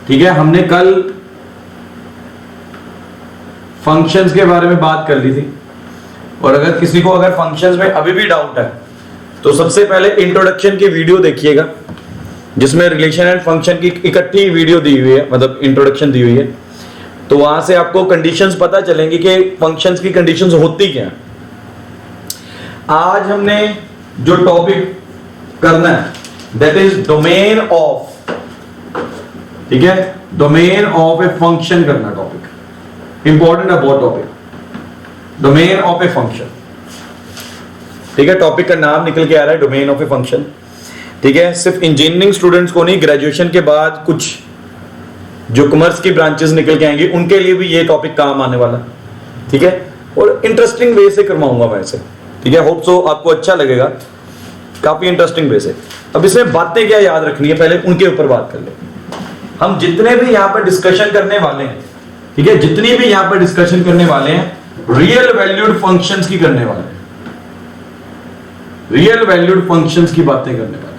ठीक है, हमने कल फंक्शंस के बारे में बात कर ली थी, और अगर किसी को अगर फंक्शंस में अभी भी डाउट है तो सबसे पहले इंट्रोडक्शन की वीडियो देखिएगा, जिसमें रिलेशन एंड फंक्शन की इकट्ठी वीडियो दी हुई है, मतलब इंट्रोडक्शन दी हुई है। तो वहां से आपको कंडीशंस पता चलेंगी कि फंक्शंस की कंडीशंस होती क्या। आज हमने जो टॉपिक करना है दैट इज डोमेन ऑफ, ठीक है, डोमेन ऑफ ए फंक्शन करना टॉपिक, इंपॉर्टेंट है बहुत topic, domain of a function. ठीक है, टॉपिक का नाम निकल के आ रहा है डोमेन ऑफ ए फंक्शन। ठीक है, सिर्फ इंजीनियरिंग स्टूडेंट्स को नहीं, ग्रेजुएशन के बाद कुछ जो कॉमर्स की ब्रांचेस निकल के आएंगी उनके लिए भी ये टॉपिक काम आने वाला। ठीक है, और इंटरेस्टिंग वे से करवाऊंगा मैं इसे। ठीक है, होप सो आपको अच्छा लगेगा, काफी इंटरेस्टिंग वे से। अब इसमें बातें क्या याद रखनी है, पहले उनके ऊपर बात कर ले। हम जितने भी यहां पर डिस्कशन करने वाले हैं, ठीक है, जितनी भी यहां पर डिस्कशन करने वाले हैं रियल वैल्यूड फंक्शंस की करने वाले हैं, रियल वैल्यूड फंक्शंस की बातें करने वाले हैं।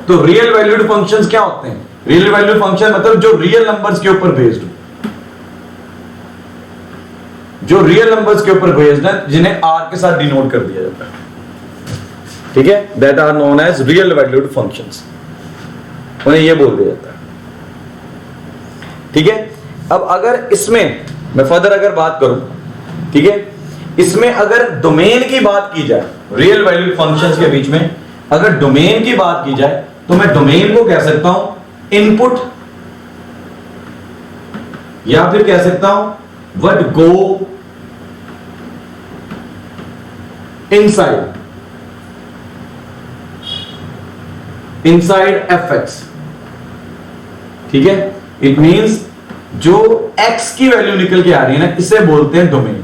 तो रियल वैल्यूड फंक्शंस क्या होते हैं? रियल वैल्यूड फंक्शन मतलब जो रियल नंबर्स के ऊपर बेस्ड हो, जो रियल नंबर्स के ऊपर बेस्ड है, जिन्हें आर के साथ डिनोट कर दिया जाता है। ठीक है, that are known as real valued functions, उन्हें यह बोल दिया जाता है। ठीक है, अब अगर इसमें मैं फर्दर अगर बात करूं, ठीक है, इसमें अगर डोमेन की बात की जाए, रियल वैल्यूड फंक्शंस के बीच में अगर डोमेन की बात की जाए तो मैं डोमेन को कह सकता हूं इनपुट, या फिर कह सकता हूं व्हाट गो इनसाइड fx। ठीक है, इट मींस जो x की वैल्यू निकल के आ रही है ना, इसे बोलते हैं डोमेन।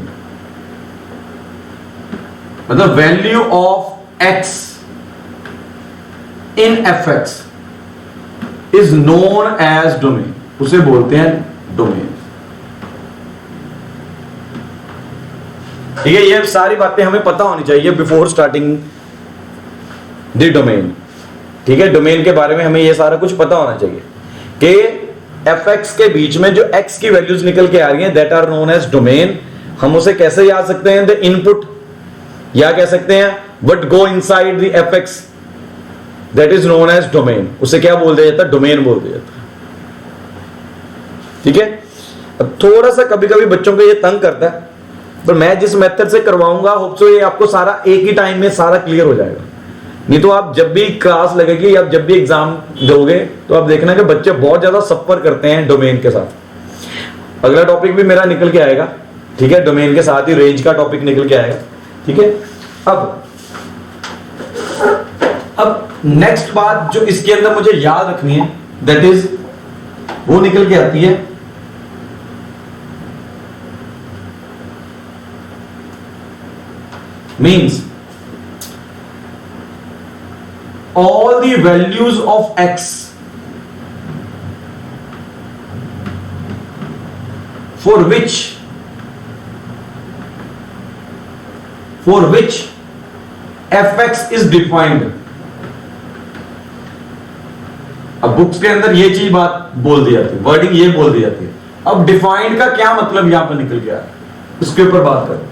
मतलब value of x in fx is known as domain, उसे बोलते हैं डोमेन। ठीक है, ये सारी बातें हमें पता होनी चाहिए बिफोर स्टार्टिंग द डोमेन। ठीक है, डोमेन के बारे में हमें ये सारा कुछ पता होना चाहिए कि fx के बीच में जो x की वैल्यूज निकल के आ रही हैं that are known as domain. हम उसे कैसे याद सकते हैं? द इनपुट, या कह सकते हैं what go inside the fx that is known as domain. उसे क्या बोल दिया जाता है? डोमेन बोल दिया जाता है। ठीक है, अब थोड़ा सा कभी कभी बच्चों को ये तंग करता है, पर मैं जिस मेथड से करवाऊंगा होप सो ये आपको सारा एक ही टाइम में सारा क्लियर हो जाएगा। नहीं तो आप जब भी क्लास लगेगी या जब भी एग्जाम दोगे तो आप देखना कि बच्चे बहुत ज्यादा सफर करते हैं डोमेन के साथ। अगला टॉपिक भी मेरा निकल के आएगा, ठीक है, डोमेन के साथ ही रेंज का टॉपिक निकल के आएगा। ठीक है, अब नेक्स्ट बात जो इसके अंदर मुझे याद रखनी है दैट इज वो निकल के आती है means all the values of x for which fx is defined। अब बुक्स के अंदर ये चीज बात बोल दी जाती है, वर्डिंग ये बोल दी जाती है। अब डिफाइंड का क्या मतलब यहां पर निकल गया है, इसके ऊपर बात करें।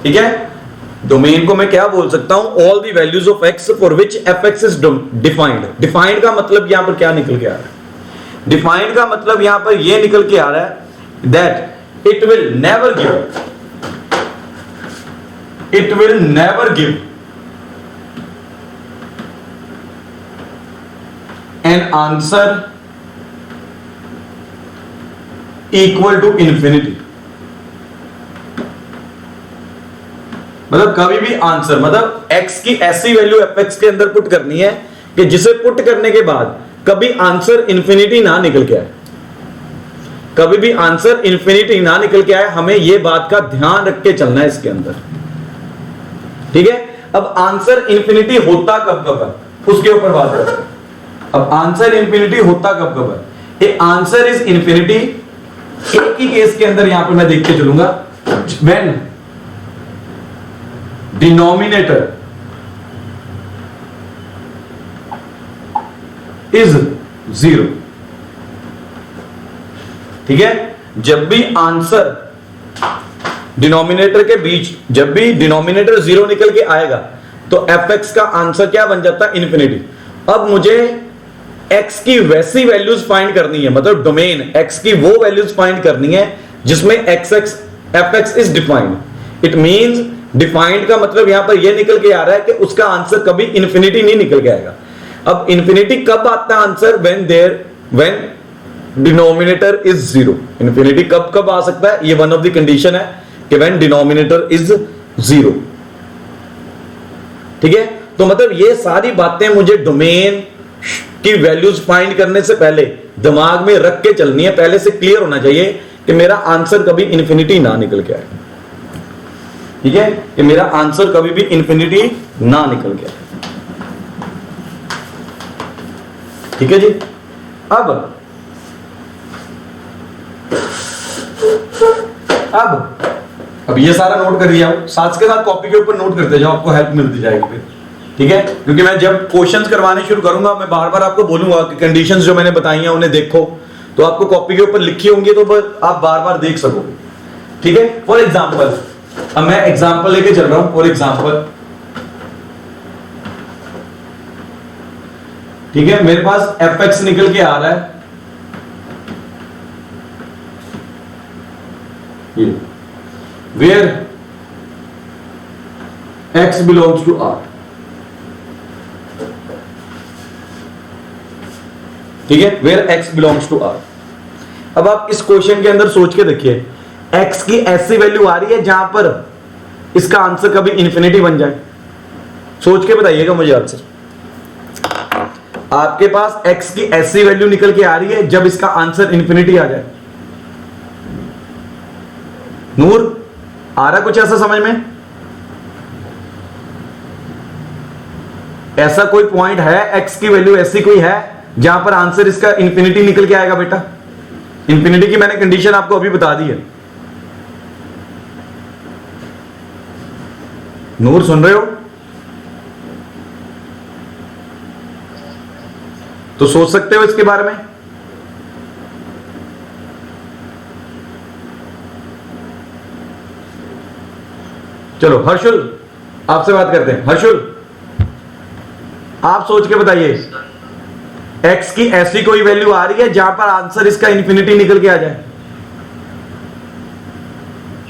ठीक है, डोमेन को मैं क्या बोल सकता हूं? All the values of x for which fx is defined. Defined का मतलब यहां पर क्या निकल के आ रहा है? डिफाइंड का मतलब यहां पर यह निकल के आ रहा है that it will never give an answer equal to infinity. मतलब कभी भी आंसर, मतलब x की ऐसी वैल्यू fx के अंदर पुट करनी है कि जिसे पुट करने के बाद कभी आंसर इंफिनिटी ना निकल के आए, कभी भी आंसर इंफिनिटी ना निकल के आए। हमें यह बात का ध्यान रख के चलना है इसके अंदर। ठीक है, अब आंसर इंफिनिटी होता कब कब है उसके ऊपर बात करते हैं। अब आंसर इंफिनिटी होता कब कब है? ए आंसर इज इंफिनिटी, एक ही केस के अंदर यहां पर मैं देख के चलूंगा, व्हेन डिनोमिनेटर is 0। ठीक है, जब भी आंसर डिनोमिनेटर के बीच, जब भी डिनोमिनेटर 0 निकल के आएगा तो fx का आंसर क्या बन जाता है? इन्फिनिटी। अब मुझे x की वैसी वैल्यूज फाइंड करनी है, मतलब डोमेन x की वो वैल्यूज फाइंड करनी है जिसमें fx is defined. It means defined का मतलब यहां पर यह निकल के आ रहा है कि उसका आंसर कभी इन्फिनिटी नहीं निकल के आएगा। अब इन्फिनिटी कब आता है answer? When denominator is 0। Infinity कब कब आ सकता है? ये वन ऑफ द कंडीशन है कि व्हेन डिनोमिनेटर इज 0। ठीक है, तो मतलब ये सारी बातें मुझे डोमेन की वैल्यूज फाइंड करने से पहले दिमाग में रख के चलनी है, पहले से क्लियर होना चाहिए कि मेरा आंसर कभी इन्फिनिटी ना निकल के आए। ठीक है, कि मेरा आंसर कभी भी इन्फिनिटी ना निकल के आए। ठीक है जी। अब ये सारा नोट कर लिया, साथ के साथ कॉपी के ऊपर नोट करते जाओ, आपको हेल्प मिलती जाएगी फिर। ठीक है, क्योंकि मैं जब क्वेश्चंस करवाने शुरू करूंगा मैं बार बार आपको बोलूंगा कि कंडीशंस जो मैंने बताई हैं उन्हें देखो, तो आपको कॉपी के ऊपर लिखी होंगी तो आप बार बार देख सकोगे। ठीक है, फॉर एग्जाम्पल, अब मैं एग्जाम्पल लेके चल रहा हूं। फॉर एग्जाम्पल, ठीक है, मेरे पास fx निकल के आ रहा है ये, where x belongs to R। ठीक है, where x belongs to R। अब आप इस क्वेश्चन के अंदर सोच के देखिए, x की ऐसी वैल्यू आ रही है जहां पर इसका आंसर कभी इन्फिनिटी बन जाए। सोच के बताइएगा मुझे आंसर। आपके पास x की ऐसी वैल्यू निकल के आ रही है जब इसका आंसर इन्फिनिटी आ जाए। नूर, आ रहा कुछ ऐसा समझ में? ऐसा कोई पॉइंट है, x की वैल्यू ऐसी कोई है जहां पर आंसर इसका इन्फिनिटी निकल के आएगा? बेटा, इन्फिनिटी की मैंने कंडीशन आपको अभी बता दी है। नूर, सुन रहे हो? तो सोच सकते हो इसके बारे में। चलो हर्षुल, आपसे बात करते हैं। हर्षुल, आप सोच के बताइए, x की ऐसी कोई वैल्यू आ रही है जहां पर आंसर इसका इन्फिनिटी निकल के आ जाए?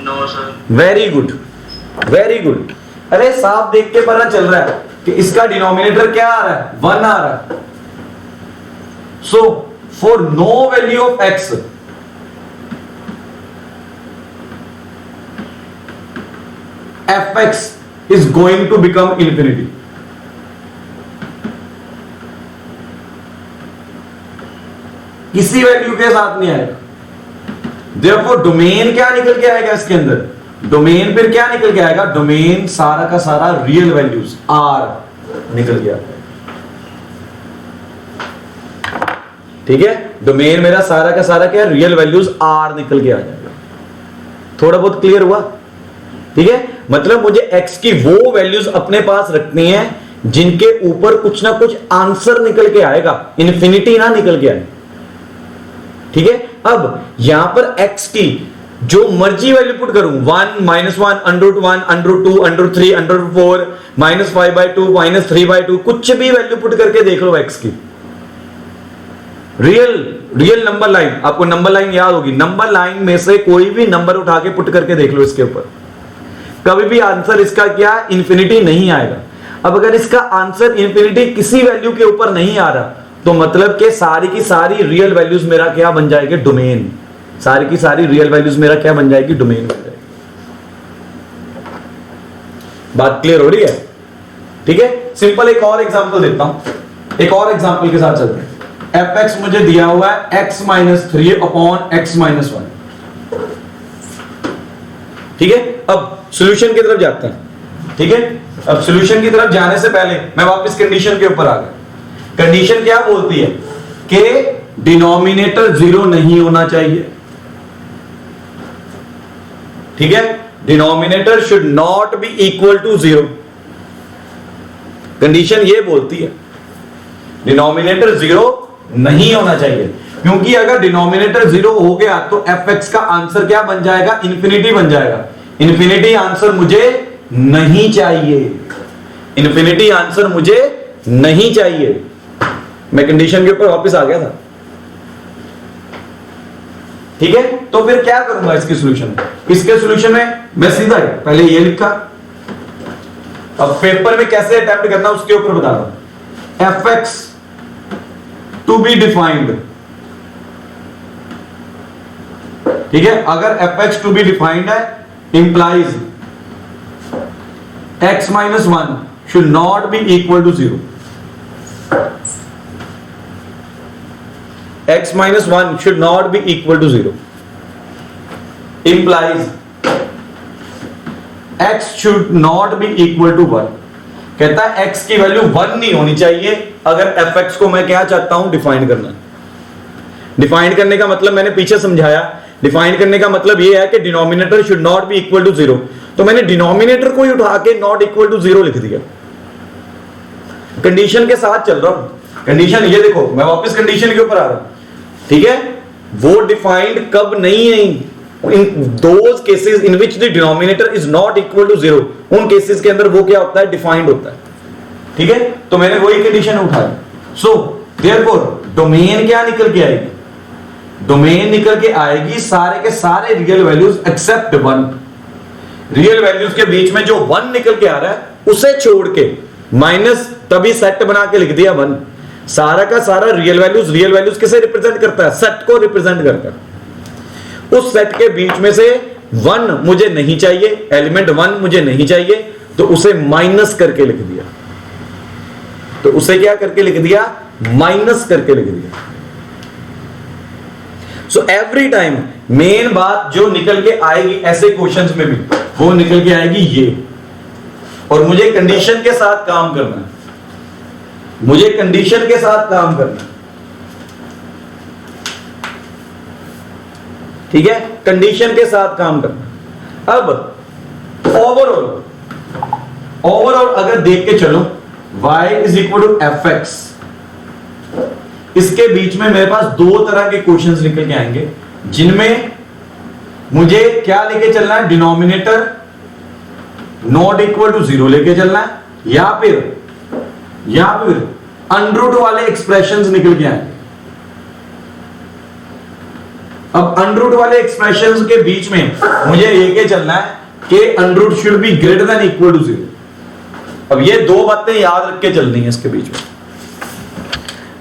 No sir. Very good, very good. अरे साफ देख के पता चल रहा है कि इसका डिनोमिनेटर क्या आ रहा है? 1 आ रहा है। So for no value of x, fx is going to become infinity। किसी वैल्यू के साथ नहीं आएगा। Therefore डोमेन क्या निकल के आएगा इसके अंदर? डोमेन फिर क्या निकल के आएगा? डोमेन सारा का सारा रियल वैल्यूज r निकल के आएगा। ठीक है, डोमेन मेरा सारा का सारा क्या है? रियल वैल्यूज r निकल के आ जाएगा। थोड़ा बहुत क्लियर हुआ? ठीक है, मतलब मुझे x की वो वैल्यूज अपने पास रखनी है जिनके ऊपर कुछ ना कुछ आंसर निकल के आएगा, इन्फिनिटी ना निकल के आए। ठीक है, अब यहां पर x की जो मर्जी वैल्यू पुट करूं, 1, -1, √1, √2, √3, √4, -5/2, -3/2, कुछ भी वैल्यू पुट करके देख लो x की। रियल नंबर लाइन, आपको नंबर लाइन याद होगी, नंबर लाइन में से कोई भी नंबर उठा के पुट करके देख लो इसके ऊपर, कभी भी आंसर इसका क्या? इन्फिनिटी नहीं आएगा। अब अगर इसका आंसर इन्फिनिटी किसी वैल्यू के ऊपर नहीं आ रहा, तो मतलब कि सारी की सारी रियल वैल्यूज मेरा क्या बन जाएगी? डोमेन। सारी की सारी रियल वैल्यूज मेरा क्या बन जाएगी? डोमेन बन जाएगी। बात क्लियर हो रही है? ठीक है, सिंपल एक और एग्जांपल देता हूं, एक और एग्जांपल के साथ चलते हैं। fx मुझे दिया हुआ है x - 3 अपॉन x - 1। ठीक है, अब सॉल्यूशन की तरफ जाते हैं। ठीक है, अब सॉल्यूशन की तरफ जाने से पहले मैं वापस कंडीशन के ऊपर आ गया। कंडीशन क्या बोलती है कि डिनोमिनेटर 0 नहीं होना चाहिए। ठीक है, denominator should not be equal to 0। Condition ये बोलती है डिनोमिनेटर 0 नहीं होना चाहिए, क्योंकि अगर डिनोमिनेटर 0 हो गया तो fx का आंसर क्या बन जाएगा, इंफिनिटी बन जाएगा। इंफिनिटी आंसर मुझे नहीं चाहिए, इंफिनिटी आंसर मुझे नहीं चाहिए। मैं कंडीशन के ऊपर वापस आ गया था, ठीक है। तो फिर क्या करूंगा इसके सॉल्यूशन में, इसके सॉल्यूशन में मैं सीधा पहले ये लिखा, अब पेपर में कैसे अटेम्प्ट करना उसके ऊपर बता रहा हूं। fx टू बी डिफाइंड, ठीक है, अगर fx टू बी डिफाइंड है implies x minus 1 should not be equal to 0, x minus 1 should not be equal to 0 implies x should not be equal to 1। कहता है x की value 1 नहीं होनी चाहिए अगर fx को मैं क्या चाहता हूं, डिफाइन करना। डिफाइन करने का मतलब मैंने पीछे समझाया, डिफाइन करने का मतलब यह है कि denominator should not be equal to 0, तो मैंने डिनोमिनेटर को ही उठा के नॉट इक्वल टू 0 लिख दिया। कंडीशन के साथ चल रहा हूं, कंडीशन ये देखो, मैं वापस कंडीशन के ऊपर आ रहा हूं, ठीक है। वो डिफाइंड कब नहीं है, in those cases in which the denominator is not equal to 0, उन केसेस के अंदर वो क्या होता है, डिफाइंड होता है, ठीक है। तो मैंने वही कंडीशन उठाई। सो देयरफॉर डोमेन क्या निकल के आएगी, डोमेन निकल के आएगी सारे के सारे real values except 1। Real values के बीच में जो 1 निकल के आ रहा है उसे छोड़ के माइनस, तभी सेट बना के लिख दिया 1। सारा का सारा रियल वैल्यूज किसे रिप्रेजेंट करता है, सेट को रिप्रेजेंट करता है। उस सेट के बीच में से 1 मुझे नहीं चाहिए, एलिमेंट 1 मुझे नहीं चाहिए, तो उसे माइनस करके लिख दिया। तो उसे क्या करके लिख दिया, माइनस करके लिख दिया। सो एवरी टाइम मेन बात जो निकल के आएगी ऐसे क्वेश्चंस में भी, वो निकल के आएगी ये, और मुझे कंडीशन के साथ काम करना है, मुझे कंडीशन के साथ काम करना, ठीक है, कंडीशन के साथ काम करना। अब ओवरऑल अगर देख के चलो y is equal to fx, इसके बीच में मेरे पास दो तरह के क्वेश्चंस निकल के आएंगे, जिनमें मुझे क्या लेके चलना है, डिनोमिनेटर नॉट इक्वल टू 0 लेके चलना है, या फिर अंडरूट वाले एक्सप्रेशंस निकल के आएंगे। अब अंडरूट वाले एक्सप्रेशंस के बीच में मुझे लेके चलना है कि under root should be greater than equal to 0। अब ये दो बातें याद रख के चलनी है इसके बीच में।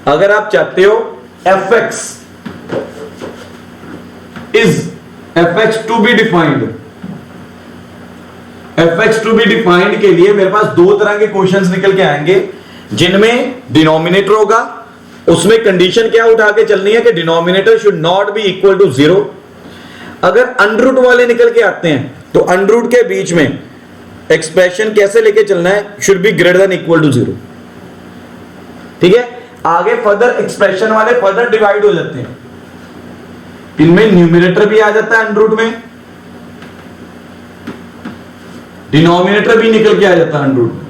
अगर आप चाहते हो fx to be defined, fx to be defined के लिए मेरे पास दो तरह के क्वेश्चंस निकल के आएंगे, जिनमें डिनोमिनेटर होगा, उसमें कंडीशन क्या उठा के चलनी है कि denominator should not be equal to 0। अगर अंडरूट वाले निकल के आते हैं तो अंडरूट के बीच में एक्सप्रेशन कैसे लेके चलना है, should be greater than equal to 0, ठीक है। आगे फर्दर एक्सप्रेशन वाले फर्दर डिवाइड हो जाते हैं, इनमें न्यूमिनेटर भी आ जाता है अंडरूट में, डिनोमिनेटर भी निकल के आ जाता है अंडरूट में,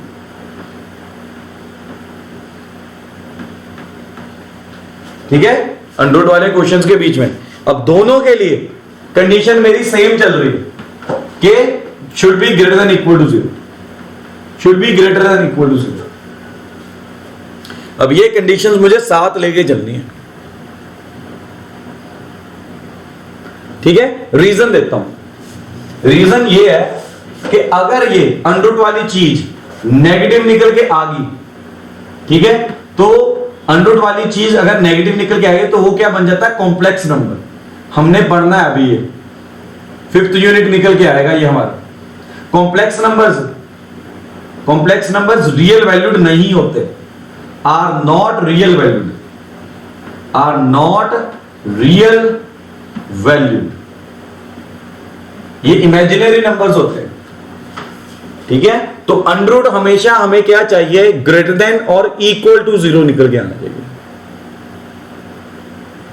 ठीक है, अंडरूट वाले क्वेश्चंस के बीच में। अब दोनों के लिए कंडीशन मेरी सेम चल रही है कि should be greater than equal to 0, should be greater than equal to 0। अब ये कंडीशंस मुझे साथ लेके चलनी है, ठीक है। रीजन देता हूं, रीजन ये है कि अगर ये अंडरूट वाली चीज नेगेटिव निकल के आ गई, ठीक है, तो अंडरूट वाली चीज अगर नेगेटिव निकल के आएगी तो वो क्या बन जाता है, कॉम्प्लेक्स नंबर। हमने पढ़ना है अभी, ये 5th यूनिट निकल के आएगा ये हमारा। कॉम्प्लेक्स नंबर्स रियल वैल्यूड नहीं होते, are not real valued, are not real valued, ये इमेजिनरी नंबर्स होते हैं, ठीक है। तो अंडरूट हमेशा हमें क्या चाहिए, ग्रेटर देन और इक्वल टू 0 निकल के आना चाहिए,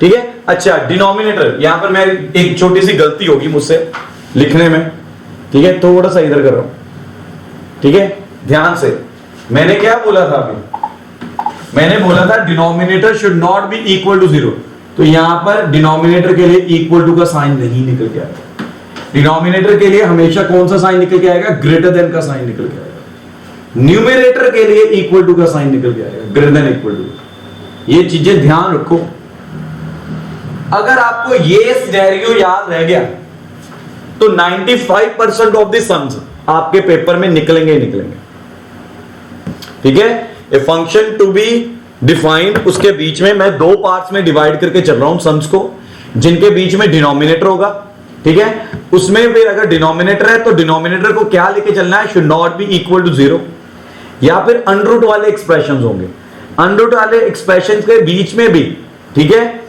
ठीक है। अच्छा, डिनोमिनेटर, यहां पर मैं एक छोटी सी गलती होगी मुझसे लिखने में, ठीक है, थोड़ा सा इधर कर रहा हूं, ठीक है, ध्यान से। मैंने क्या बोला था अभी, मैंने बोला था denominator should not be equal to 0, तो यहां पर डिनोमिनेटर के लिए इक्वल टू का साइन नहीं निकल के आएगा। डिनोमिनेटर के लिए हमेशा कौन सा साइन निकल के आएगा? ग्रेटर देन का साइन निकल के आएगा। न्यूमरेटर के लिए इक्वल टू का साइन निकल के आएगा, ग्रेटर देन इक्वल टू। ये चीजें ध्यान रखो। अगर आपको ये सिनेरियो याद रह गया तो 95% ऑफ द सम्स आपके पेपर में निकलेंगे ही निकलेंगे। ठीक है, a function to be defined, उसके बीच में मैं दो पार्ट्स में डिवाइड करके चल रहा हूं सम्स को, जिनके बीच में डिनोमिनेटर होगा। ठीक है, उसमें फिर अगर डिनोमिनेटर है तो डिनोमिनेटर को क्या लेके चलना है? Should not be equal to 0, या फिर अंडर रूट वाले एक्सप्रेशंस होंगे। अंडर रूट वाले एक्सप्रेशंस के बीच में भी, ठीक है,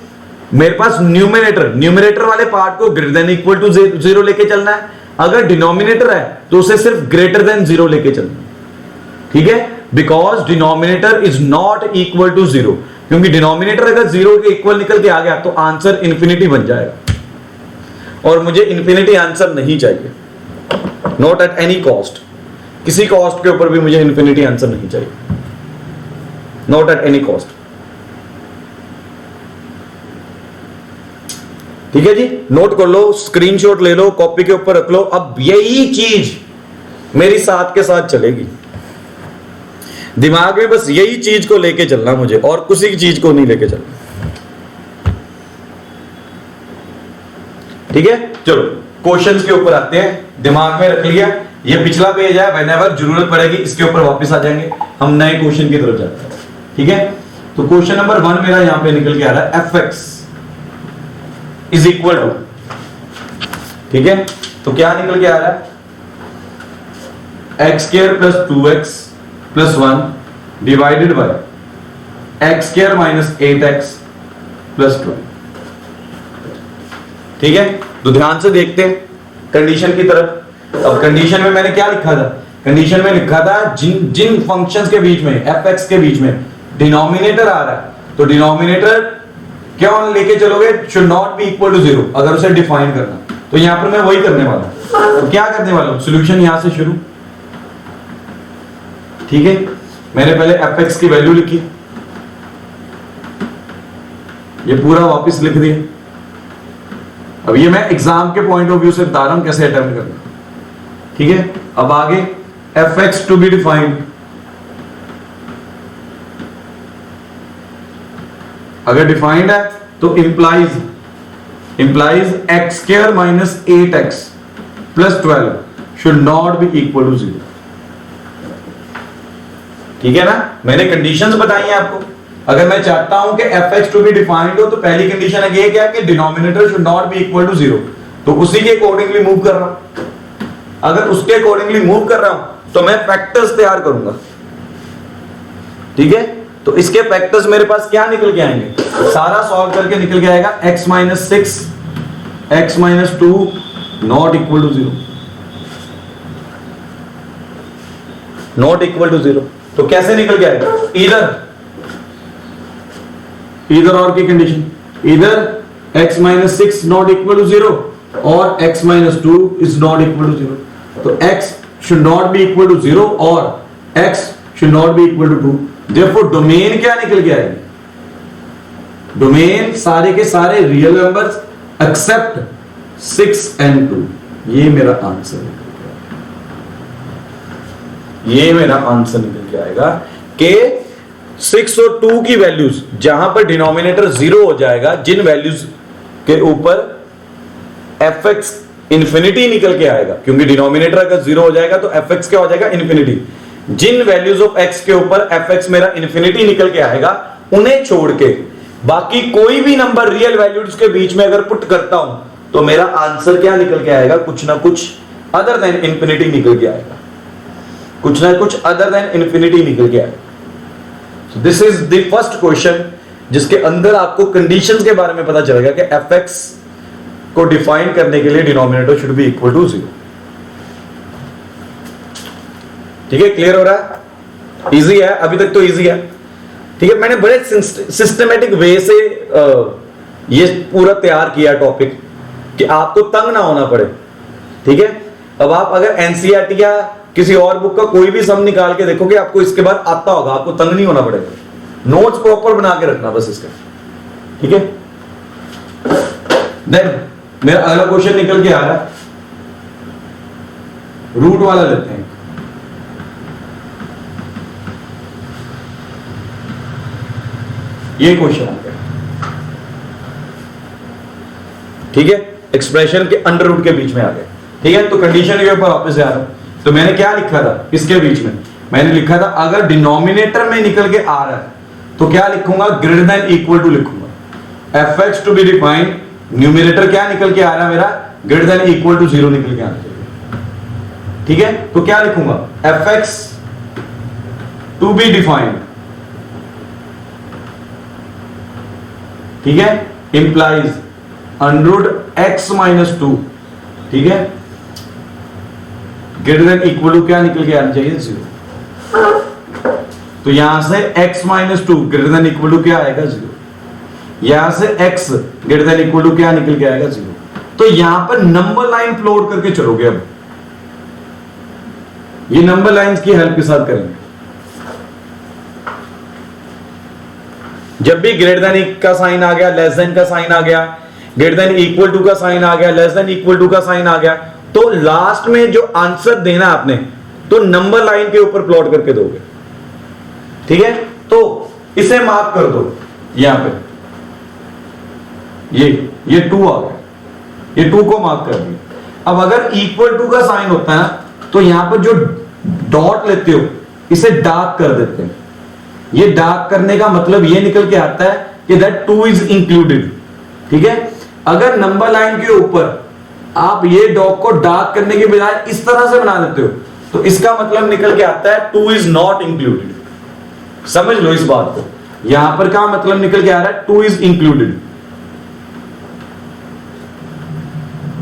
मेरे पास न्यूमरेटर वाले पार्ट को ग्रेटर देन इक्वल टू 0 लेके चलना है। अगर डिनोमिनेटर है तो उसे सिर्फ ग्रेटर देन 0 लेके चलना है। ठीक है, because denominator is not equal to 0, क्योंकि डिनोमिनेटर अगर 0 के इक्वल निकल के आ गया तो आंसर इंफिनिटी बन जाएगा, और मुझे इंफिनिटी आंसर नहीं चाहिए। नॉट एट एनी कॉस्ट, किसी कॉस्ट के ऊपर भी मुझे इंफिनिटी आंसर नहीं चाहिए, नॉट एट एनी कॉस्ट। ठीक है जी, नोट कर लो, स्क्रीनशॉट ले लो, कॉपी के ऊपर रख लो। अब यही चीज मेरी साथ के साथ चलेगी, दिमाग में बस यही चीज को लेके चलना मुझे, और किसी चीज को नहीं लेके चलना। ठीक है, चलो क्वेश्चंस के ऊपर आते हैं। दिमाग में रख लिया, ये पिछला पेज है, व्हेनेवर जरूरत पड़ेगी इसके ऊपर वापस आ जाएंगे, हम नए क्वेश्चन की तरफ जाते हैं। ठीक है, तो क्वेश्चन नंबर 1 मेरा यहां पे निकल के आ रहा है, fx इज इक्वल टू, ठीक है, तो क्या निकल के आ रहा है? x square plus 2x plus 1 divided by x square minus 8x plus 12। ठीक है, तो ध्यान से देखते हैं कंडीशन की तरफ। अब कंडीशन में मैंने क्या लिखा था? कंडीशन में लिखा था जिन फंक्शंस के बीच में, fx के बीच में डिनोमिनेटर आ रहा है, तो डिनोमिनेटर क्या लेके चलोगे? Should not be equal to 0, अगर उसे डिफाइन करना। तो यहां पर मैं वही करने वाला हूं। तो क्या करने वाला हूं? सॉल्यूशन यहां से शुरू। ठीक है, मैंने पहले fx की वैल्यू लिखी, ये पूरा वापस लिख दिया। अब ये मैं एग्जाम के पॉइंट ऑफ व्यू से बता रहा हूं कैसे अटेम्प्ट करना। ठीक है, अब आगे fx टू बी डिफाइंड, अगर डिफाइंड है तो implies x square minus 8x plus 12 should not be equal to 0। ठीक है ना, मैंने कंडीशंस बताई हैं आपको। अगर मैं चाहता हूं कि fx टू बी डिफाइंड हो तो पहली कंडीशन है ये क्या कि denominator should not be equal to 0, तो उसी के अकॉर्डिंगली मूव कर रहा हूं। अगर उसके अकॉर्डिंगली मूव कर रहा हूं तो मैं फैक्टर्स तैयार करूंगा। ठीक है, तो इसके फैक्टर्स मेरे पास क्या निकल के आएंगे? सारा सॉल्व करके निकल के आएगा x minus 6 x minus 2 not equal to 0, not equal to 0। तो कैसे निकल के आएगा? इधर और की कंडीशन, इधर x minus 6 not equal to 0 और x minus 2 is not equal to 0। तो x should not be equal to 0 और x should not be equal to 2। Therefore domain क्या निकल के आएगी? डोमेन सारे के सारे रियल नंबर्स एक्सेप्ट 6 and 2। ये मेरा आंसर निकल के आएगा, ये मेरा आंसर निकल के आएगा कि 6 और 2 की वैल्यूज जहां पर डिनोमिनेटर 0 हो जाएगा, जिन वैल्यूज के ऊपर fx इंफिनिटी निकल के आएगा, क्योंकि डिनोमिनेटर अगर 0 हो जाएगा तो fx क्या हो जाएगा? इंफिनिटी। जिन वैल्यूज ऑफ x के ऊपर fx मेरा इंफिनिटी निकल के आएगा, उन्हें छोड़ के बाकी कोई भी नंबर रियल वैल्यूज के बीच में अगर पुट करता हूं तो मेरा आंसर क्या निकल के आएगा? कुछ ना कुछ अदर देन इंफिनिटी निकल के आएगा, कुछ ना कुछ अदर देन इंफिनिटी निकल के आएगा। So this is the first question जिसके अंदर आपको कंडीशंस के बारे में पता चलेगा कि fx को डिफाइन करने के लिए denominator should be equal to 0। ठीक है, क्लियर हो रहा है? इजी है, अभी तक तो इजी है। ठीक है, मैंने बड़े सिस्टमेटिक वे से ये पूरा तैयार किया टॉपिक कि आपको तंग ना होना पड़े। ठीक है, अब आप अगर एनसीईआरटी या किसी और बुक का कोई भी सम निकाल के देखोगे, आपको इसके बाद आता होगा, आपको तंग नहीं होना पड़ेगा। नोट्स प्रॉपर बना के रखना बस इसका, ठीक है। देन मेरा अगला क्वेश्चन निकल के आ रहा है, रूट वाला लेते हैं। ये क्वेश्चन आ गया, ठीक है, एक्सप्रेशन के अंडर रूट के बीच में आ गया, ठीक है। तो कंडीशन के ऊपर वापस आ रहा हूं, तो मैंने क्या लिखा था इसके बीच में, मैंने लिखा था अगर डिनोमिनेटर में निकल के आ रहा है तो क्या लिखूंगा, ग्रेटर देन इक्वल टू लिखूंगा। F x to be defined, numerator क्या निकल के आ रहा है मेरा, ग्रेटर देन इक्वल टू 0 निकल के आना चाहिए, ठीक है। तो क्या लिखूंगा, f x to be defined, ठीक है, इंप्लाइज अंडर एक्स माइनस 2, ठीक है, ग्रेटर देन इक्वल टू क्या निकल के आना चाहिए, 0। तो यहां से x minus 2 greater than equal to क्या आएगा, 0। यहां से x greater than equal to क्या निकल के आएगा, 0। तो यहां पर नंबर लाइन प्लॉट करके चलोगे। अब ये नंबर लाइंस की हेल्प के साथ करेंगे। जब भी ग्रेटर देन का साइन आ गया, लेस देन का साइन आ गया, ग्रेटर देन इक्वल टू का साइन आ गया, लेस देन इक्वल टू का साइन आ गया, तो लास्ट में जो आंसर देना आपने तो नंबर लाइन के ऊपर प्लॉट करके दोगे, ठीक है। तो इसे मार्क कर दो यहां पे, ये 2 आ गया, ये 2 को मार्क कर दिया। अब अगर इक्वल टू का साइन होता है ना, तो यहां पर जो डॉट लेते हो इसे डार्क कर देते हैं। ये डार्क करने का मतलब ये निकल के आता है कि दैट 2 इज इंक्लूडेड, ठीक है। अगर नंबर लाइन के ऊपर आप ये डॉट को डार्क करने के बजाय इस तरह से बना देते हो तो इसका मतलब निकल के आता है 2 इज नॉट इंक्लूडेड। समझ लो इस बात को, यहां पर क्या मतलब निकल के आ रहा है, 2 इज इंक्लूडेड,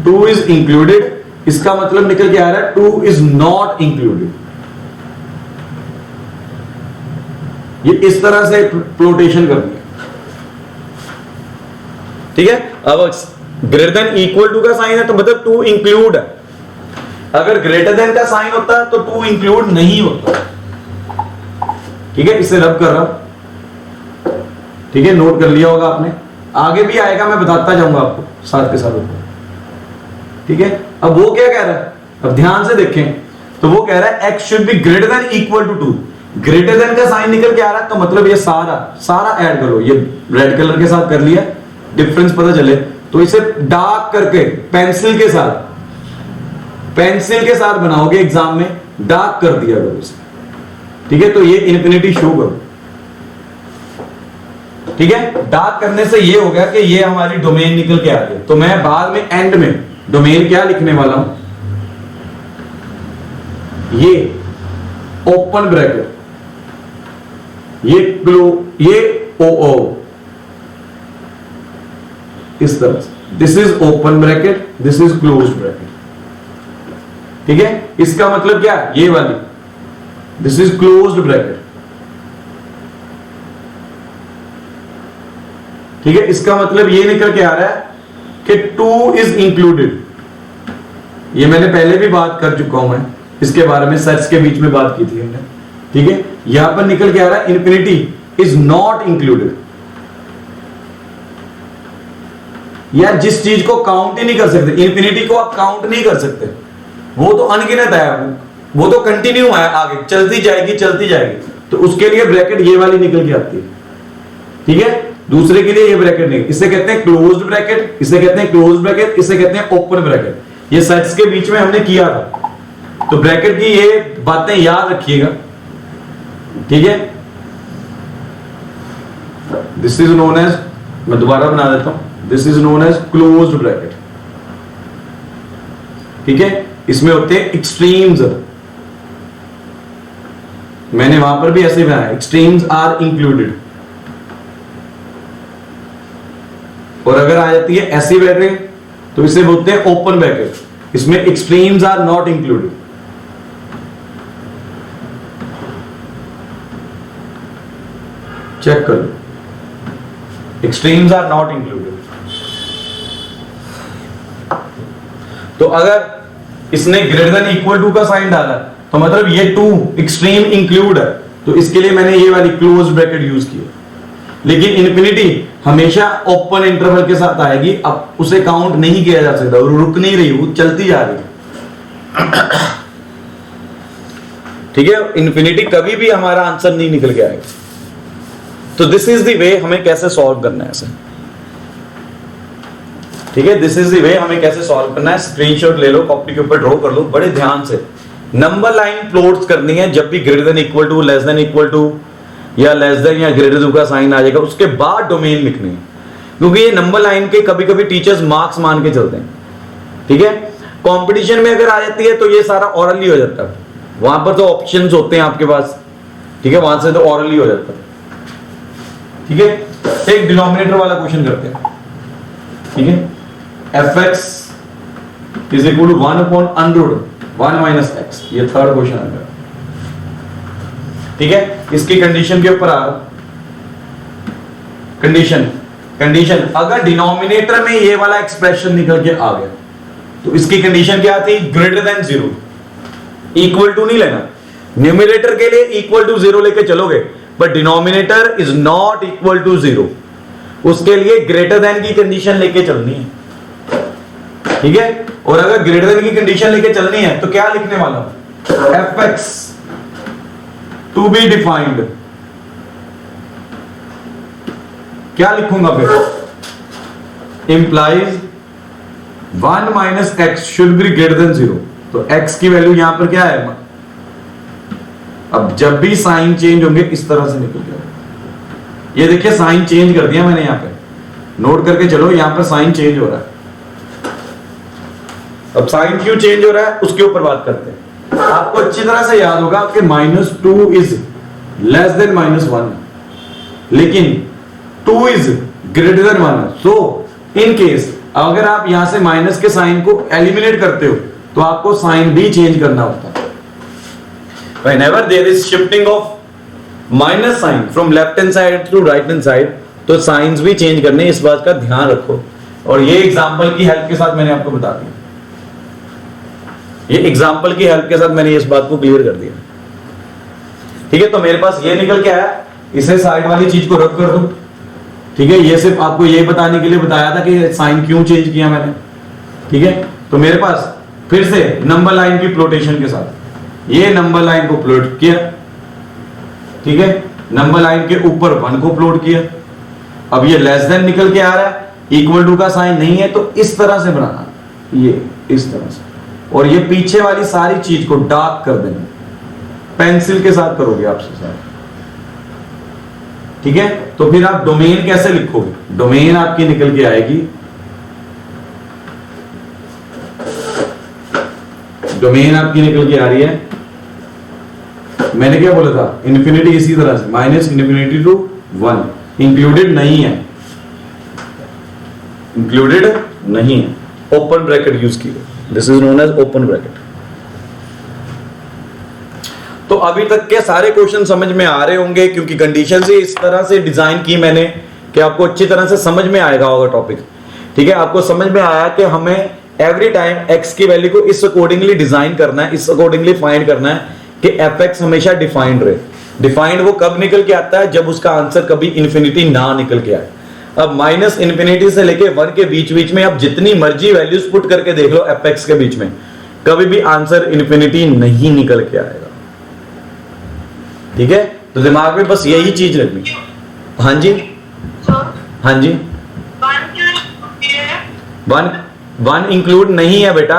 2 इज इंक्लूडेड, इसका मतलब निकल के आ रहा है 2 इज नॉट इंक्लूडेड। ये इस तरह से प्लोटेशन करनी है, ठीक है। अब ग्रेटर देन इक्वल टू का साइन है तो मतलब 2 इंक्लूड है। अगर ग्रेटर देन का साइन होता है तो 2 इंक्लूड नहीं होता, ठीक है। इसे रब कर रहा हूं, ठीक है, नोट कर लिया होगा आपने। आगे भी आएगा, मैं बताता जाऊंगा आपको साथ के साथ, ठीक है। अब वो क्या कह रहा है, अब ध्यान से देखें, तो वो कह रहा है x should be greater than equal to 2। Greater than का साइन निकल के आ रहा है तो मतलब ये सारा ऐड करो, ये रेड कलर के साथ कर लिया, डिफरेंस पता चले। तो इसे डार्क करके पेंसिल के साथ बनाओगे एग्जाम में, डार्क कर दिया करो इसे, ठीक है। तो ये इंफिनिटी शो करो, ठीक है। डार्क करने से ये हो गया कि ये हमारी डोमेन निकल के आ गई। तो मैं बाद में एंड में डोमेन क्या लिखने वाला हूं, ये ओपन ब्रैकेट, ये ओ इस तरह से, this is open bracket, this is close bracket, ठीक है। इसका मतलब क्या, ये वाली दिस इज क्लोज्ड ब्रैकेट, ठीक है। इसका मतलब ये निकल के आ रहा है कि 2 इज इंक्लूडेड। ये मैंने पहले भी बात कर चुका हूं, मैं इसके बारे में सेट्स के बीच में बात की थी हमने, ठीक है। यहां पर निकल के आ रहा है इंफिनिटी इज नॉट इंक्लूडेड। यार जिस चीज को काउंट ही नहीं कर सकते, इंफिनिटी को आप काउंट नहीं कर सकते, वो तो अनगिनत है, वो तो कंटिन्यू है, आगे चलती जाएगी। तो उसके लिए ब्रैकेट ये वाली निकल के आती है, ठीक है। दूसरे के लिए ये ब्रैकेट नहीं, इसे कहते हैं क्लोज्ड ब्रैकेट, इसे कहते हैं क्लोज ब्रैकेट, इसे कहते हैं ओपन ब्रैकेट। ये सेट्स के बीच में हमने किया था, तो ब्रैकेट की ये बातें याद रखिएगा, ठीक है। दिस इज नोन एज, मैं दोबारा बना देता हूं, this is known as closed bracket, ठीक है। इसमें होते हैं एक्सट्रीम्स, मैंने वहां पर भी ऐसे बनाया, एक्सट्रीम्स आर इंक्लूडेड। और अगर आ जाती है ऐसी ब्रैकेट तो इसे बोलते हैं ओपन ब्रैकेट, इसमें extremes are not included. Check कर लो, एक्सट्रीम्स आर नॉट इंक्लूडेड। तो अगर इसने ग्रेटर देन इक्वल टू का साइन डाला तो मतलब ये 2 एक्सट्रीम इंक्लूड है, तो इसके लिए मैंने ये वाली क्लोज ब्रैकेट यूज की है। लेकिन इन्फिनिटी हमेशा ओपन इंटरवल के साथ आएगी, अब उसे काउंट नहीं किया जा सकता, रुक नहीं रही, वो चलती जा रही है। ठीक है, इन्फिनिटी कभी भी हमारा आंसर नहीं निकल के आएगा। तो दिस इज द वे हमें कैसे सॉल्व करना है ऐसे। ठीक है, दिस इज द वे हमें कैसे सॉल्व करना है। स्क्रीनशॉट ले लो, कॉपी के ऊपर ड्रॉ कर लो बड़े ध्यान से। नंबर लाइन प्लॉट्स करनी है जब भी greater than equal to, less than equal to या लेस देन या ग्रेटर टू का साइन आ जाएगा, उसके बाद डोमेन लिखनी है, क्योंकि ये नंबर लाइन के कभी कभी टीचर्स मार्क्स मान के चलते हैं। ठीक है, कंपटीशन में अगर आ जाती है तो ये सारा ऑरली हो जाता है, वहां पर तो ऑप्शंस होते हैं आपके पास। ठीक है, वहां से तो ऑरली हो जाता है। ठीक है, एक डिनोमिनेटर वाला क्वेश्चन करते हैं। ठीक है, fx is equal to 1 upon under 1 minus x, ये थर्ड क्वेश्चन है। ठीक है, इसकी कंडीशन के ऊपर आ कंडीशन अगर डिनोमिनेटर में ये वाला एक्सप्रेशन निकल के आ गया तो इसकी कंडीशन क्या थी, ग्रेटर देन 0, इक्वल टू नहीं लेना। न्यूमरेटर के लिए इक्वल टू 0 लेके चलोगे, but denominator is not equal to 0, उसके लिए ग्रेटर देन की कंडीशन लेके चलनी है। ठीक है, और अगर ग्रेटर देन की कंडीशन लेके चलनी है तो क्या लिखने वाला हूं, fx टू बी डिफाइंड, क्या लिखूंगा फिर, implies 1 minus x should be greater than 0। तो x की वैल्यू यहां पर क्या है, अब जब भी साइन चेंज होंगे इस तरह से निकल जाएगा। ये देखिए साइन चेंज कर दिया मैंने, यहां पे नोट करके चलो, यहां पर साइन चेंज हो रहा है। अब साइन क्यों चेंज हो रहा है उसके ऊपर बात करते हैं। आपको अच्छी तरह से याद होगा कि -2 इज लेस देन -1, लेकिन 2 is greater then 1। So in case अगर आप यहां से माइनस के साइन को एलिमिनेट करते हो तो आपको साइन भी चेंज करना होता है। Whenever there is shifting of minus sign from left hand side to right hand side, तो साइंस भी चेंज करने, इस बात का ध्यान रखो। और ये एग्जांपल की हेल्प के साथ मैंने आपको बता दिया, ये एग्जांपल की हेल्प के साथ मैंने इस बात को क्लियर कर दिया। ठीक है, तो मेरे पास ये निकल के आया, इसे साइड वाली चीज को रख कर दो। ठीक है, ये सिर्फ आपको ये बताने के लिए बताया था कि साइन क्यों चेंज किया मैंने। ठीक है, तो मेरे पास फिर से नंबर लाइन की प्लॉटेशन के साथ ये नंबर लाइन को प्लॉट किया। ठीक है, नंबर लाइन के ऊपर 1 को प्लॉट किया। अब ये लेस देन निकल के आ रहा है, इक्वल टू का साइन नहीं है, तो इस तरह से बनाना, ये इस तरह से, और ये पीछे वाली सारी चीज को डार्क कर देना, पेंसिल के साथ करोगे आपसे साथ। ठीक है, तो फिर आप डोमेन कैसे लिखोगे, डोमेन आपकी निकल के आएगी, डोमेन आपकी निकल के आ रही है, मैंने क्या बोला था, इन्फिनिटी इसी तरह से -इन्फिनिटी टू 1, इंक्लूडेड नहीं है, इंक्लूडेड नहीं है, ओपन ब्रैकेट यूज की, this is known as open bracket. तो अभी तक के सारे क्वेश्चन समझ में आ रहे होंगे, क्योंकि कंडीशन से इस तरह से डिजाइन की मैंने कि आपको अच्छी तरह से समझ में आएगा होगा टॉपिक। ठीक है, आपको समझ में आया कि हमें एवरी टाइम x की वैल्यू को इस अकॉर्डिंगली डिजाइन करना है, इस अकॉर्डिंगली फाइंड करना है कि fx हमेशा डिफाइंड रहे। डिफाइंड वो कब निकल के आता है, जब उसका आंसर कभी इन्फिनिटी ना निकल के आए। अब -इन्फिनिटी से लेके 1 के बीच में आप जितनी मर्जी वैल्यूज पुट करके देख लो fx के बीच में, कभी भी आंसर इन्फिनिटी नहीं निकल के आएगा। ठीक है, तो दिमाग में बस यही चीज रखनी। हाँ जी, हाँ जी, 1 इंक्लूड नहीं है बेटा,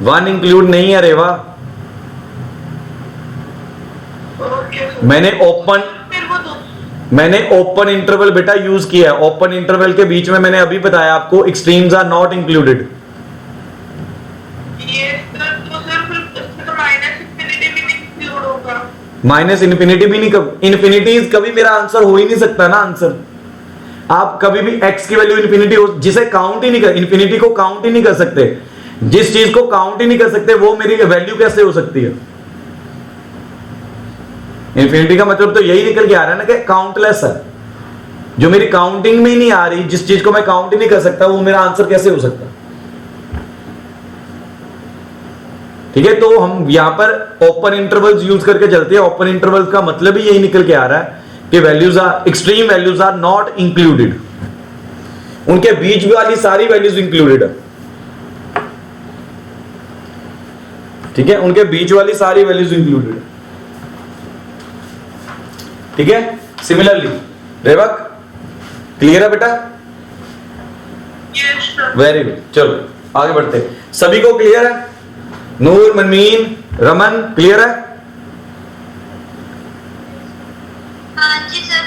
1 इंक्लूड नहीं है रेवा। मैंने ओपन इंटरवल बेटा यूज किया है। ओपन इंटरवल के बीच में मैंने अभी बताया आपको, extremes are not included. -Infinity भी नहीं, इन्फिनिटी कभी मेरा आंसर हो ही नहीं सकता ना। आंसर आप कभी भी x की वैल्यू इन्फिनिटी हो, जिसे काउंट ही नहीं कर, इन्फिनिटी को काउंट ही नहीं कर सकते, जिस चीज को काउंट ही नहीं कर सकते वो मेरी वैल्यू कैसे हो सकती है। इन्फिनिटी का मतलब तो यही निकल के आ रहा है ना कि काउंटलेस है, जो मेरी काउंटिंग में ही नहीं आ रही, जिस चीज को मैं काउंट ही नहीं कर सकता, वो मेरा आंसर कैसे हो सकता। ठीक है, तो हम यहां पर ओपन इंटरवल्स यूज करके चलते हैं। ओपन इंटरवल्स का मतलब ही यही निकल के आ रहा है कि values are extreme values are not included, उनके बीच वाली सारी वैल्यूज इंक्लूडेड है। ठीक है, उनके बीच वाली सारी वैल्यूज इंक्लूडेड है। ठीक है, सिमिलरली रेवक क्लियर है बेटा? वेरी गुड, चलो आगे बढ़ते हैं। सभी को क्लियर है? नूर, मनमीन, रमन क्लियर है? हाँ जी सर।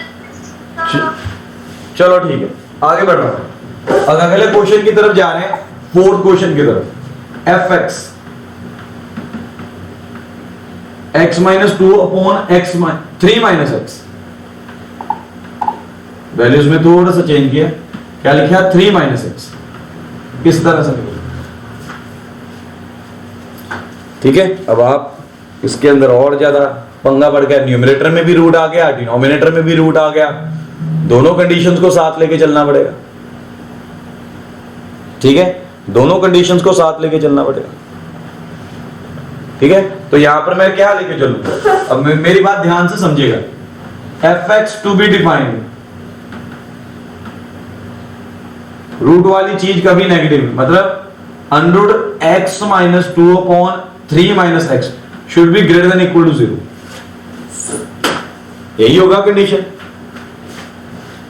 चलो ठीक है, आगे बढ़ रहा हूं। अब अगले क्वेश्चन की तरफ जा रहे हैं, फोर्थ क्वेश्चन की तरफ। F x x minus 2 upon x 3 minus x, values में थोड़ा सा चेंज किया, क्या लिखा? 3 माइनस एक्स, किस तरह से निकले? ठीक है, अब आप इसके अंदर और ज्यादा पंगा पड़ गया, न्यूमरेटर में भी रूट आ गया, डिनोमिनेटर में भी रूट आ गया, दोनों कंडीशंस को साथ लेके चलना पड़ेगा। ठीक है, दोनों कंडीशंस को साथ लेके चलना पड़ेगा। ठीक है, तो यहां पर मैं क्या लेके चलूं? अब मेरी बात ध्यान से समझिएगा। F x to be defined, root वाली चीज कभी नेगेटिव, मतलब under root x minus 2 upon 3 minus x should be greater than equal to 0, यही होगा कंडीशन।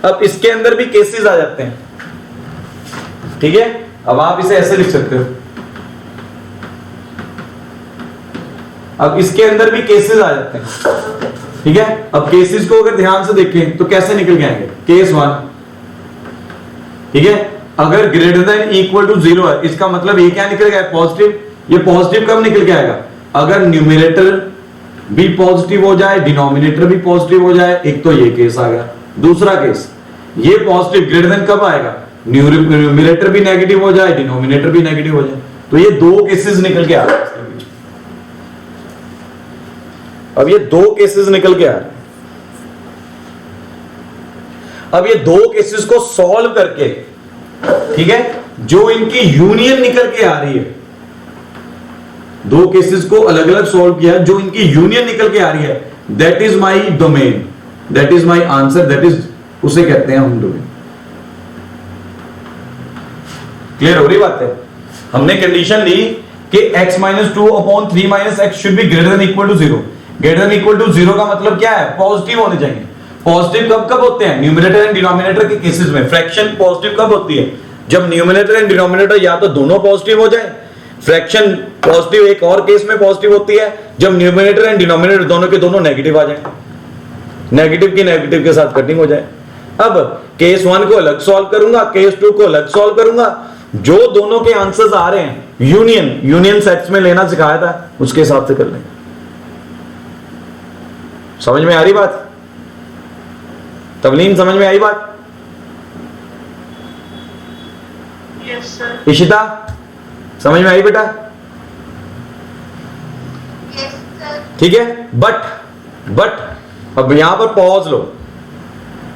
अब इसके अंदर भी केसेस आ जाते हैं। ठीक है, अब आप इसे ऐसे लिख सकते हो, अब इसके अंदर भी केसेस आ जाते हैं। ठीक है, अब केसेस को अगर ध्यान से देखें तो कैसे निकल के आएंगे? केस 1, ठीक है, अगर ग्रेटर देन इक्वल टू 0 है, इसका मतलब ये क्या निकल गया? पॉजिटिव। ये पॉजिटिव कब निकल के आएगा? अगर न्यूमरेटर भी पॉजिटिव हो जाए, डिनोमिनेटर भी पॉजिटिव हो जाए। एक तो ये केस आ गया। दूसरा केस, ये पॉजिटिव ग्रेटर देन कब आएगा? न्यूमरेटर भी नेगेटिव हो जाए, डिनोमिनेटर भी नेगेटिव हो जाए। तो ये दो केसेस निकल के आ रहे हैं। अब ये दो केसेस निकल के आ रहे हैं। अब ये दो केसेस को सॉल्व करके, ठीक है, जो इनकी यूनियन निकल के आ रही है, दो केसेस को अलग अलग सॉल्व किया, जो इनकी यूनियन निकल के आ रही है, that is my domain, that is my answer, that is, उसे कहते हैं हम डोमेन। क्लियर हो रही बात है? हमने कंडीशन ली कि x minus 2 upon 3 minus x should be greater than equal to 0। Greater than equal to 0 का मतलब क्या है? पॉजिटिव होने चाहिए। पॉजिटिव कब कब होते हैं? न्यूमरेटर एंड डिनोमिनेटर के केसेस में। फ्रैक्शन पॉजिटिव कब होती है? जब न्यूमरेटर एंड डिनोमिनेटर या तो दोनों पॉजिटिव हो जाए। फ्रैक्शन पॉजिटिव एक और केस में पॉजिटिव होती है, जब न्यूमरेटर एंड डिनोमिनेटर दोनों के दोनों नेगेटिव आ जाए, नेगेटिव की नेगेटिव के साथ कटिंग हो जाए। अब केस 1 को अलग सॉल्व करूंगा, केस 2 को अलग सॉल्व करूंगा, जो दोनों के आंसर्स आ रहे हैं, यूनियन सेट्स में लेना सिखाया था, उसके हिसाब से कर लेंगे। समझ में आ रही बात? तवलीन समझ में आई बात? Yes sir. इशिता समझ में आई बेटा? Yes sir. ठीक है, बट अब यहां पर पॉज लो।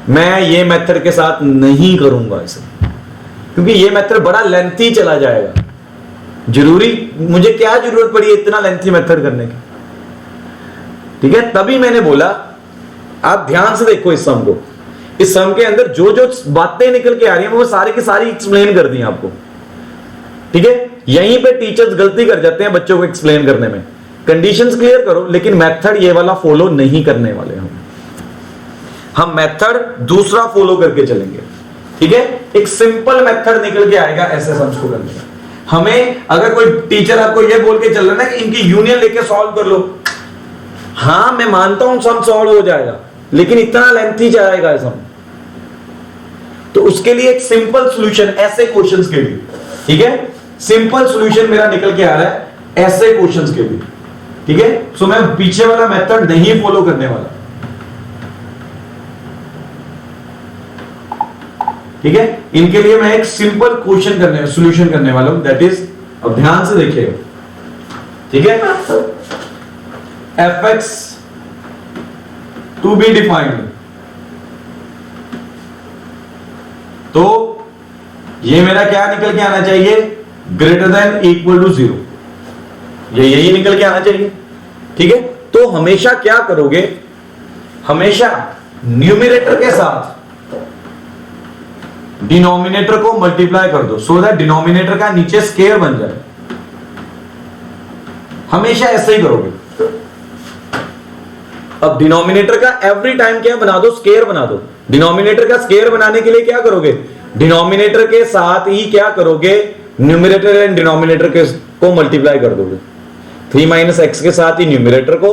मैं ये मेथड के साथ नहीं करूंगा इसे, क्योंकि ये मेथड बड़ा लेंथी चला जाएगा। जरूरी, मुझे क्या जरूरत पड़ी है इतना लेंथी मेथड करने की? ठीक है, तभी मैंने बोला आप ध्यान से देखो इस सम को। इस सम के अंदर जो जो बातें निकल के आ रही हैं वो सारी की सारी एक्सप्लेन कर दी आपको। ठीक है, यहीं पे टीचर्स गलती कर जाते हैं बच्चों को एक्सप्लेन करने में। कंडीशंस क्लियर करो, लेकिन मेथड ये वाला फॉलो नहीं करने वाले हम मेथड दूसरा फॉलो करके चलेंगे। ठीक है, एक सिंपल मेथड निकल के आएगा ऐसे सम्स को करने का। हमें अगर कोई टीचर आपको ये बोल के चल रहा है ना कि इनकी यूनियन लेके सॉल्व कर लो, हां मैं मानता हूं सम सॉल्व हो जाएगा, लेकिन इतना लेंथी जाएगा सम। तो उसके लिए एक सिंपल सॉल्यूशन ऐसे क्वेश्चंस के लिए, ठीक है, सिंपल सॉल्यूशन मेरा निकल के आ रहा है ऐसे क्वेश्चंस के लिए। ठीक है, सो मैं पीछे वाला मेथड नहीं फॉलो करने वाला। ठीक है, इनके लिए मैं एक सिंपल क्वेश्चन करने, सॉल्यूशन करने वाला हूं, दैट इज, अब ध्यान से देखिएगा। ठीक है, f x to be defined, तो ये मेरा क्या निकल के आना चाहिए? Greater than equal to 0। ये यही निकल के आना चाहिए। ठीक है, तो हमेशा क्या करोगे, हमेशा न्यूमरेटर के साथ डिनोमिनेटर को मल्टीप्लाई कर दो, सो दैट डिनोमिनेटर का नीचे स्केयर बन जाए। हमेशा ऐसे ही करोगे। अब डिनोमिनेटर का एवरी टाइम क्या बना दो, स्केयर बना दो। डिनोमिनेटर का स्केयर बनाने के लिए क्या करोगे, डिनोमिनेटर के साथ ही क्या करोगे, न्यूमरेटर एंड डिनोमिनेटर के को मल्टीप्लाई कर दोगे। 3 माइनस एक्स के साथ ही न्यूमरेटर को,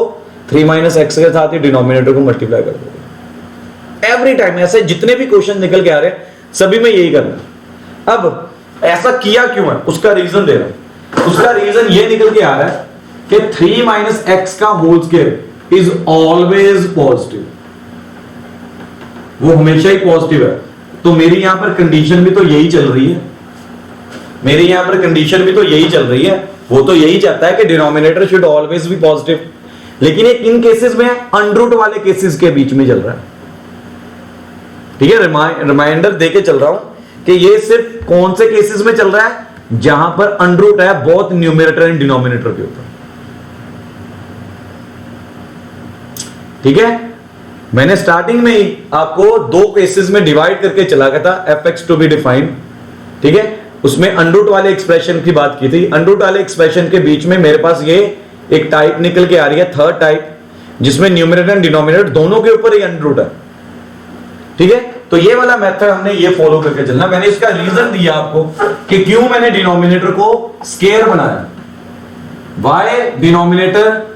3 माइनस एक्स के साथ ही डिनोमिनेटर को मल्टीप्लाई कर दोगे एवरी टाइम। ऐसे जितने भी क्वेश्चन निकल के आ रहे हैं सभी में यही करना है। अब ऐसा किया क्यों है, उसका रीजन दे रहा हूं। उसका रीजन ये निकल के आ रहा है कि 3 माइनस एक्स का whole square is always positive, वो हमेशा ही पॉजिटिव है। तो मेरी यहां पर कंडीशन भी तो यही चल रही है, मेरी यहां पर कंडीशन भी तो यही चल रही है। वो तो यही चाहता है कि denominator should always be positive, लेकिन ये किन केसेस में है, अंडर वाले केसेस के बीच में चल रहा है। ठीक है, रिमाइंडर देके चल रहा हूं कि ये सिर्फ कौन से केसेस में चल रहा है, जहां पर अंडर है बोथ न्यूमरेटर एंड डिनोमिनेटर के ऊपर। ठीक है, मैंने स्टार्टिंग में ही आपको 2 केसेस में डिवाइड करके चला गया था, f x to be defined. ठीक है, उसमें अंडर वाले एक्सप्रेशन की बात की थी। अंडर वाले एक्सप्रेशन के बीच में मेरे पास ये एक टाइप निकल के आ रही है, थर्ड टाइप, जिसमें न्यूमरेटर एंड डिनोमिनेटर दोनों के ऊपर ही अंडर है। ठीक है, तो ये वाला मेथड हमने ये फॉलो करके चलना। मैंने इसका रीजन दिया आपको कि क्यों मैंने डिनोमिनेटर को स्केयर बनाया। Why denominator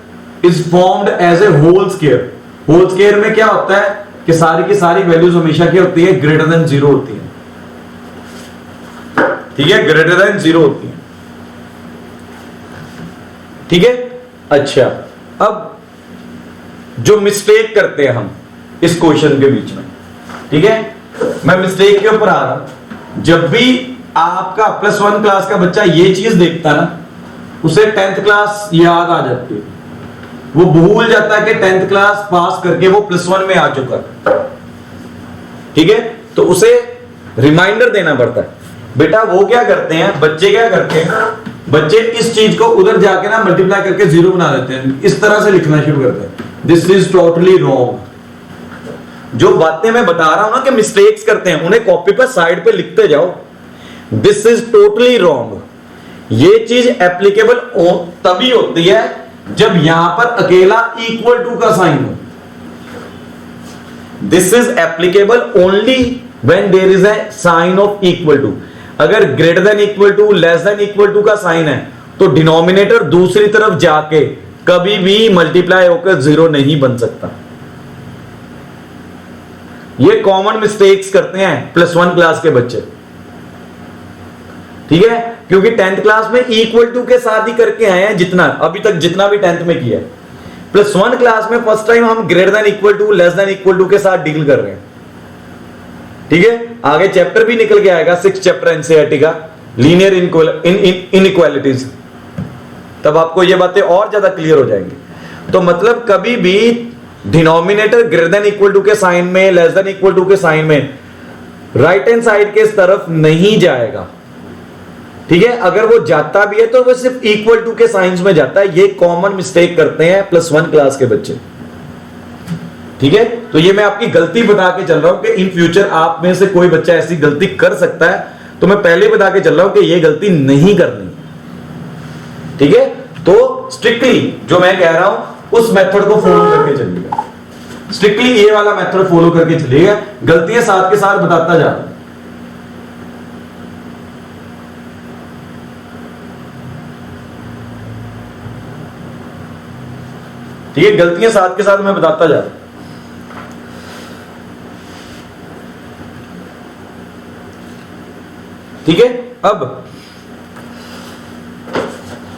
is formed as a whole square. Whole square में क्या होता है कि सारी की सारी वैल्यूज हमेशा क्या होती है, ग्रेटर देन 0 होती है। ठीक है, ग्रेटर देन 0 होती है। ठीक है, अच्छा, अब जो मिस्टेक करते हैं हम इस क्वेश्चन के बीच में, ठीक है, मैं मिस्टेक के ऊपर आ रहा हूं। जब भी आपका +1 क्लास का बच्चा ये चीज देखता ना, उसे 10th क्लास याद आ जाती है। वो भूल जाता है कि 10th क्लास पास करके वो +1 में आ चुका है। ठीक है, तो उसे रिमाइंडर देना पड़ता है। बेटा वो क्या करते हैं, बच्चे क्या करते हैं, बच्चे इस चीज को उधर जाके ना मल्टीप्लाई करके 0 बना देते हैं, इस तरह से लिखना शुरू करते हैं। This is totally wrong. जो बातें मैं बता रहा हूं ना कि मिस्टेक्स करते हैं, उन्हें कॉपी पर साइड पे लिखते जाओ। This is totally wrong. ये चीज एप्लीकेबल तभी होती है जब यहां पर अकेला इक्वल टू का साइन हो। This is applicable only when there is a sign of equal to. अगर greater than equal to, less than equal to का साइन है तो डिनोमिनेटर दूसरी तरफ जाके कभी भी मल्टीप्लाई होकर 0 नहीं बन सकता। ये कॉमन मिस्टेक्स करते हैं +1 क्लास के बच्चे। ठीक है, क्योंकि 10th क्लास में इक्वल टू के साथ ही करके आए हैं, जितना अभी तक जितना भी 10th में किया है। +1 क्लास में फर्स्ट टाइम हम greater than equal to, less than equal to के साथ डील कर रहे हैं। ठीक है, आगे चैप्टर भी निकल के आएगा, 6th चैप्टर एनसीईआरटी का, लीनियर इनइक्वालिटीज। तब आपको ये बातें और ज्यादा क्लियर हो जाएंगी। तो मतलब कभी भी denominator greater than equal to के साइन में, लेस देन इक्वल टू के साइन में राइट हैंड साइड के तरफ नहीं जाएगा। ठीक है, अगर वो जाता भी है तो वो सिर्फ इक्वल टू के साइंस में जाता है। ये कॉमन मिस्टेक करते हैं +1 क्लास के बच्चे। ठीक है, तो ये मैं आपकी गलती बता के चल रहा हूं कि इन फ्यूचर आप में से कोई बच्चा ऐसी गलती कर सकता है, तो मैं पहले बता के चल रहा हूं कि ये गलती नहीं करनी। ठीक है, तो स्ट्रिक्टली जो मैं कह रहा हूं उस मेथड को फॉलो करके चलिएगा। स्ट्रिक्टली ये वाला मेथड फॉलो करके चलिएगा। गलतियां साथ के साथ बताता जा रहा हूं। ठीक है, गलतियां साथ के साथ मैं बताता जा रहा हूं। ठीक है, अब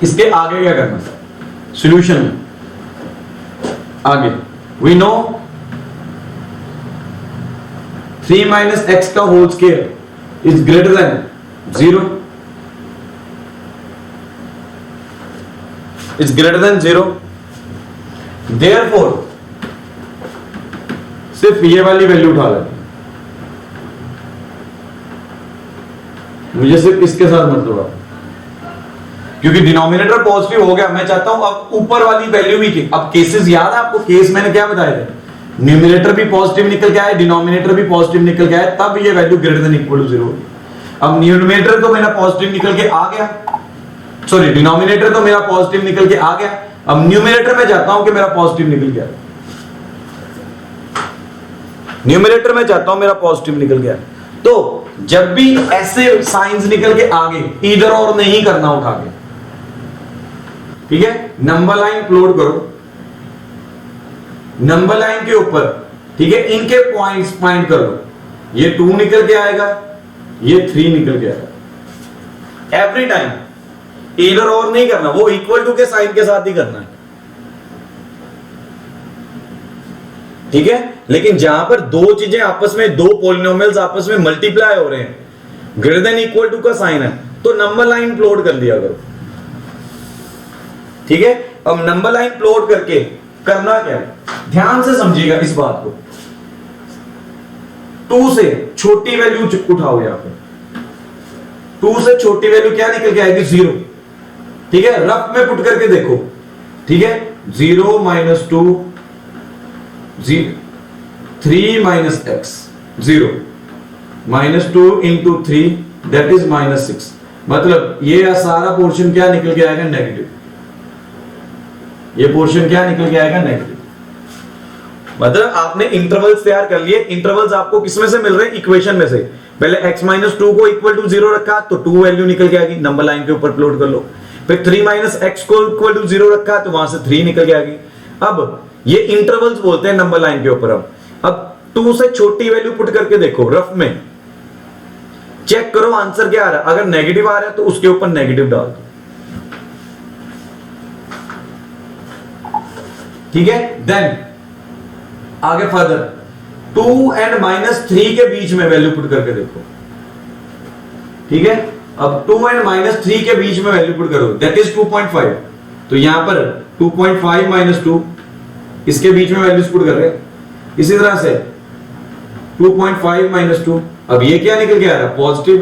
इसके आगे क्या करना है, सॉल्यूशन में आगे वी नो 3 माइनस एक्स का whole square is greater than 0, is greater than 0। Therefore सिर्फ ये वाली वैल्यू उठा लेते, मुझे सिर्फ इसके साथ मतलब है, क्योंकि डिनोमिनेटर पॉजिटिव हो गया, मैं चाहता हूं अब ऊपर वाली वैल्यू भी, अब केसेस याद है आपको, केस मैंने क्या बताया था, न्यूमिनेटर भी पॉजिटिव निकल के आया, डिनोमिनेटर भी पॉजिटिव निकल के आया, तब ये value greater than equal to 0 होगी। अब न्यूमिनेटर तो मेरा पॉजिटिव निकल के आ गया, सॉरी डिनोमिनेटर तो मेरा पॉजिटिव निकल के आ गया, अब न्यूमिनेटर में चाहता हूं कि मेरा पॉजिटिव निकल गया, न्यूमिनेटर में चाहता हूं मेरा पॉजिटिव निकल गया। तो जब भी ऐसे साइंस निकल के आगे, इधर और नहीं करना उठा के, ठीक है, नंबर लाइन प्लॉट करो, नंबर लाइन के ऊपर, ठीक है, इनके पॉइंट्स फाइंड कर लो, ये 2 निकल के आएगा, ये 3 निकल के आएगा। एवरी टाइम इधर और नहीं करना, वो इक्वल टू के साइन के साथ ही करना है, ठीक है। लेकिन जहां पर दो चीजें आपस में, दो पॉलिनोमियल्स आपस में मल्टीप्लाई हो रहे हैं, ग्रेटर देन इक्वल टू का साइन है, तो नंबर लाइन प्लॉट कर दिया करो, ठीक है। अब नंबर लाइन प्लॉट करके करना क्या है, ध्यान से समझिएगा इस बात को, 2 से छोटी वैल्यू उठाओ, यहां पर 2 से छोटी वैल्यू क्या निकल के आएगी, 0, ठीक है। रफ में पुट करके देखो, ठीक है, 0 - 2 3 - x 0 -2 × 3 दैट इज -6, मतलब ये सारा पोर्शन क्या निकल के आएगा, नेगेटिव, ये पोर्शन क्या निकल के आएगा, नेगेटिव। मतलब आपने इंटरवल्स तैयार कर लिए, इंटरवल्स आपको किसमें से मिल रहे हैं, इक्वेशन में से। पहले x - 2 को इक्वल टू 0 रखा तो 2 वैल्यू निकल के आएगी, नंबर लाइन के ऊपर प्लॉट कर लो। फिर 3 - x को इक्वल टू 0 रखा तो वहां से 3 निकल के आएगी। अब ये इंटरवल्स बोलते हैं नंबर लाइन के ऊपर। अब 2 से छोटी वैल्यू पुट करके देखो, रफ में चेक करो आंसर क्या आ रहा है, अगर नेगेटिव आ रहा है तो उसके ऊपर नेगेटिव डाल दो, ठीक है। देन आगे फर्दर 2 and -3 के बीच में वैल्यू पुट करके देखो, ठीक है। अब 2 and -3 के बीच में वैल्यू पुट करो, दैट इज 2.5, तो यहां पर 2.5 - 2 इसके बीच में वैल्यूज पुट कर रहे हैं। इसी तरह से 2.5 - 2, अब ये क्या निकल के आ रहा है, पॉजिटिव,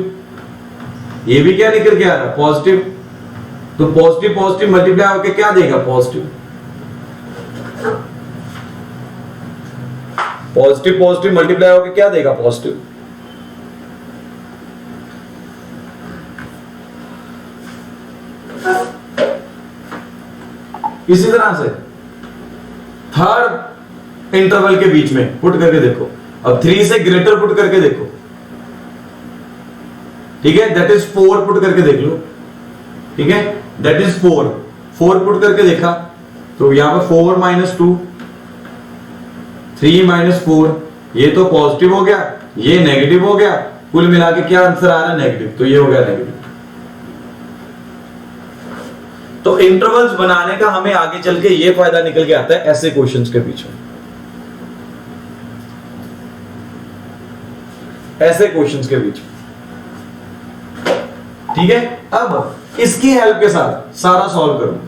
ये भी क्या निकल के आ रहा है, पॉजिटिव, तो पॉजिटिव पॉजिटिव मल्टीप्लाई होकर क्या देगा, पॉजिटिव, पॉजिटिव पॉजिटिव मल्टीप्लाई होकर क्या देगा, पॉजिटिव। इसी तरह से थर्ड इंटरवल के बीच में पुट करके देखो, अब 3 से ग्रेटर पुट करके देखो, ठीक है, दैट इज 4 पुट करके देख लो, ठीक है, दैट इज 4 पुट करके देखा तो यहां पर 4 - 2 3 - 4, ये तो पॉजिटिव हो गया, ये नेगेटिव हो गया, कुल मिला के क्या आंसर आ रहा है, नेगेटिव, तो ये हो गया नेगेटिव। तो इंटरवल्स बनाने का हमें आगे चल के ये फायदा निकल के आता है ऐसे क्वेश्चंस के बीच में, ऐसे क्वेश्चंस के बीच में, ठीक है। अब इसकी हेल्प के साथ सारा सॉल्व करूं,